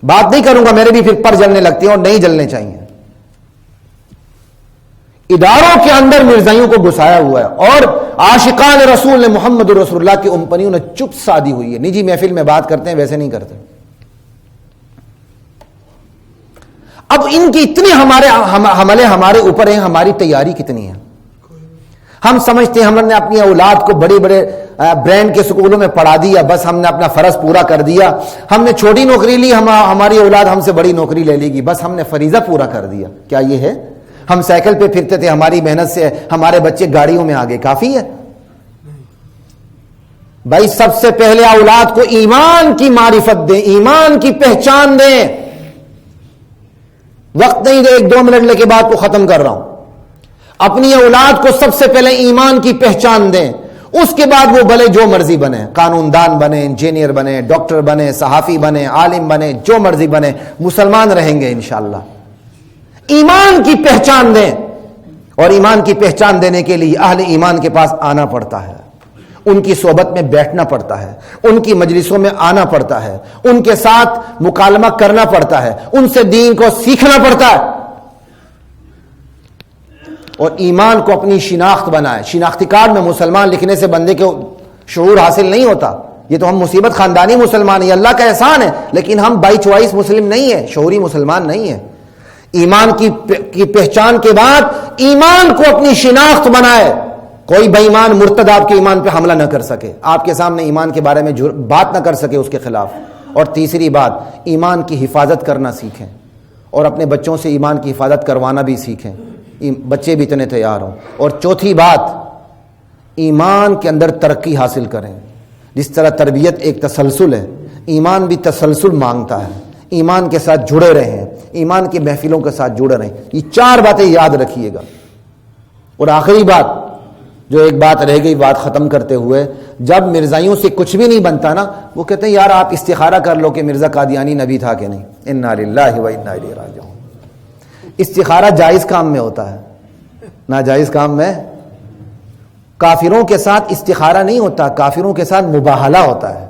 بات نہیں کروں گا، میرے بھی پھر پر جلنے لگتی ہیں اور نہیں جلنے چاہیے. اداروں کے اندر مرزائیوں کو گھسایا ہوا ہے، اور عاشقان رسول نے محمد رسول اللہ کی امپنیوں نے چپ سادی ہوئی ہے. نجی محفل میں بات کرتے ہیں، ویسے نہیں کرتے. اب ان کی اتنی حملے ہمارے اوپر ہیں، ہماری تیاری کتنی ہے؟ ہم سمجھتے ہیں ہم نے اپنی اولاد کو بڑے بڑے برانڈ کے سکولوں میں پڑھا دیا، بس ہم نے اپنا فرض پورا کر دیا. ہم نے چھوٹی نوکری لی، ہماری اولاد ہم سے بڑی نوکری لے لے گی، بس ہم نے فریضہ پورا کر دیا. کیا یہ ہے؟ ہم سائیکل پہ پھرتے تھے، ہماری محنت سے ہمارے بچے گاڑیوں میں آگے، کافی ہے؟ بھائی سب سے پہلے اولاد کو ایمان کی معرفت دیں، ایمان کی پہچان دیں. وقت نہیں دے، 1-2 منٹ لے کے بات کو ختم کر رہا ہوں. اپنی اولاد کو سب سے پہلے ایمان کی پہچان دیں، اس کے بعد وہ بھلے جو مرضی بنے، قانون دان بنے، انجینئر بنے، ڈاکٹر بنے، صحافی بنے، عالم بنے، جو مرضی بنے، مسلمان رہیں گے انشاءاللہ. ایمان کی پہچان دیں، اور ایمان کی پہچان دینے کے لیے اہل ایمان کے پاس آنا پڑتا ہے، ان کی صحبت میں بیٹھنا پڑتا ہے، ان کی مجلسوں میں آنا پڑتا ہے، ان کے ساتھ مکالمہ کرنا پڑتا ہے، ان سے دین کو سیکھنا پڑتا ہے. اور ایمان کو اپنی شناخت بنائے. شناختی کارڈ میں مسلمان لکھنے سے بندے کو شعور حاصل نہیں ہوتا. یہ تو ہم مصیبت خاندانی مسلمان ہیں، اللہ کا احسان ہے، لیکن ہم بائی چوائس مسلم نہیں ہیں، شعوری مسلمان نہیں ہیں. ایمان کی پہچان کے بعد ایمان کو اپنی شناخت بنائے. کوئی بے ایمان مرتد آپ کے ایمان پہ حملہ نہ کر سکے، آپ کے سامنے ایمان کے بارے میں بات نہ کر سکے اس کے خلاف. اور تیسری بات، ایمان کی حفاظت کرنا سیکھیں، اور اپنے بچوں سے ایمان کی حفاظت کروانا بھی سیکھیں، بچے بھی اتنے تیار ہوں. اور چوتھی بات، ایمان کے اندر ترقی حاصل کریں. جس طرح تربیت ایک تسلسل ہے، ایمان بھی تسلسل مانگتا ہے، ایمان کے ساتھ جڑے رہیں، ایمان کی محفلوں کے ساتھ جڑے رہیں. یہ 4 باتیں یاد رکھیے گا. اور آخری بات جو ایک بات رہ گئی بات ختم کرتے ہوئے، جب مرزائیوں سے کچھ بھی نہیں بنتا نا، وہ کہتے ہیں یار آپ استخارہ کر لو کہ مرزا قادیانی نبی تھا کہ نہیں. انا للہ و انا الیہ راجعون. استخارہ جائز کام میں ہوتا ہے، ناجائز کام میں. کافروں کے ساتھ استخارہ نہیں ہوتا، کافروں کے ساتھ مباہلہ ہوتا ہے.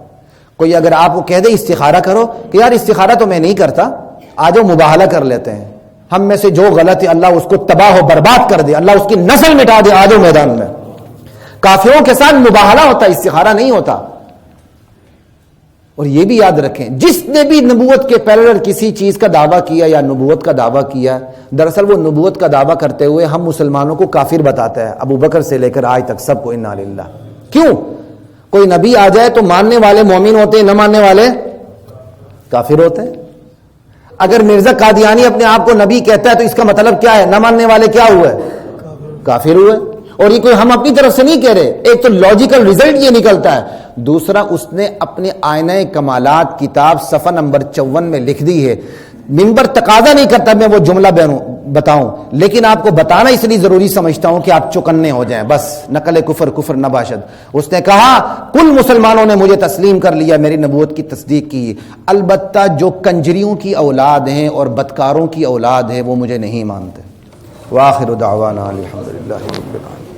کوئی اگر آپ کو کہہ دے استخارہ کرو کہ یار استخارہ تو میں نہیں کرتا، آجو مباہلہ کر لیتے ہیں، ہم میں سے جو غلط ہے اللہ اس کو تباہ و برباد کر دے، اللہ اس کی نسل مٹا دے، آجو میدان میں. کافروں کے ساتھ مباہلہ ہوتا ہے، استخارہ نہیں ہوتا. اور یہ بھی یاد رکھیں، جس نے بھی نبوت کے پیرلل کسی چیز کا دعویٰ کیا یا نبوت کا دعویٰ کیا، دراصل وہ نبوت کا دعویٰ کرتے ہوئے ہم مسلمانوں کو کافر بتاتا ہے، ابو بکر سے لے کر آج تک سب کو. انا للہ. کیوں؟ کوئی نبی آ جائے تو ماننے والے مومن ہوتے ہیں، نہ ماننے والے کافر ہوتے ہیں. اگر مرزا قادیانی اپنے آپ کو نبی کہتا ہے تو اس کا مطلب کیا ہے؟ نہ ماننے والے کیا ہوئے؟ کافر ہوئے. اور یہ کوئی ہم اپنی طرف سے نہیں کہہ رہے، ایک تو لاجیکل ریزلٹ یہ نکلتا ہے. دوسرا، اس نے اپنے آئینہ کمالات کتاب صفحہ نمبر 54 میں لکھ دی ہے. منبر تقاضا نہیں کرتا میں وہ جملہ بتاؤں، لیکن آپ کو بتانا اس لیے ضروری سمجھتا ہوں کہ آپ چوکنے ہو جائیں. بس نقل کفر کفر نہ باشد. اس نے کہا کل مسلمانوں نے مجھے تسلیم کر لیا، میری نبوت کی تصدیق کی، البتہ جو کنجریوں کی اولاد ہیں اور بدکاروں کی اولاد ہے وہ مجھے نہیں مانتے. وآخر دعوانا الحمدللہ رب العالمین.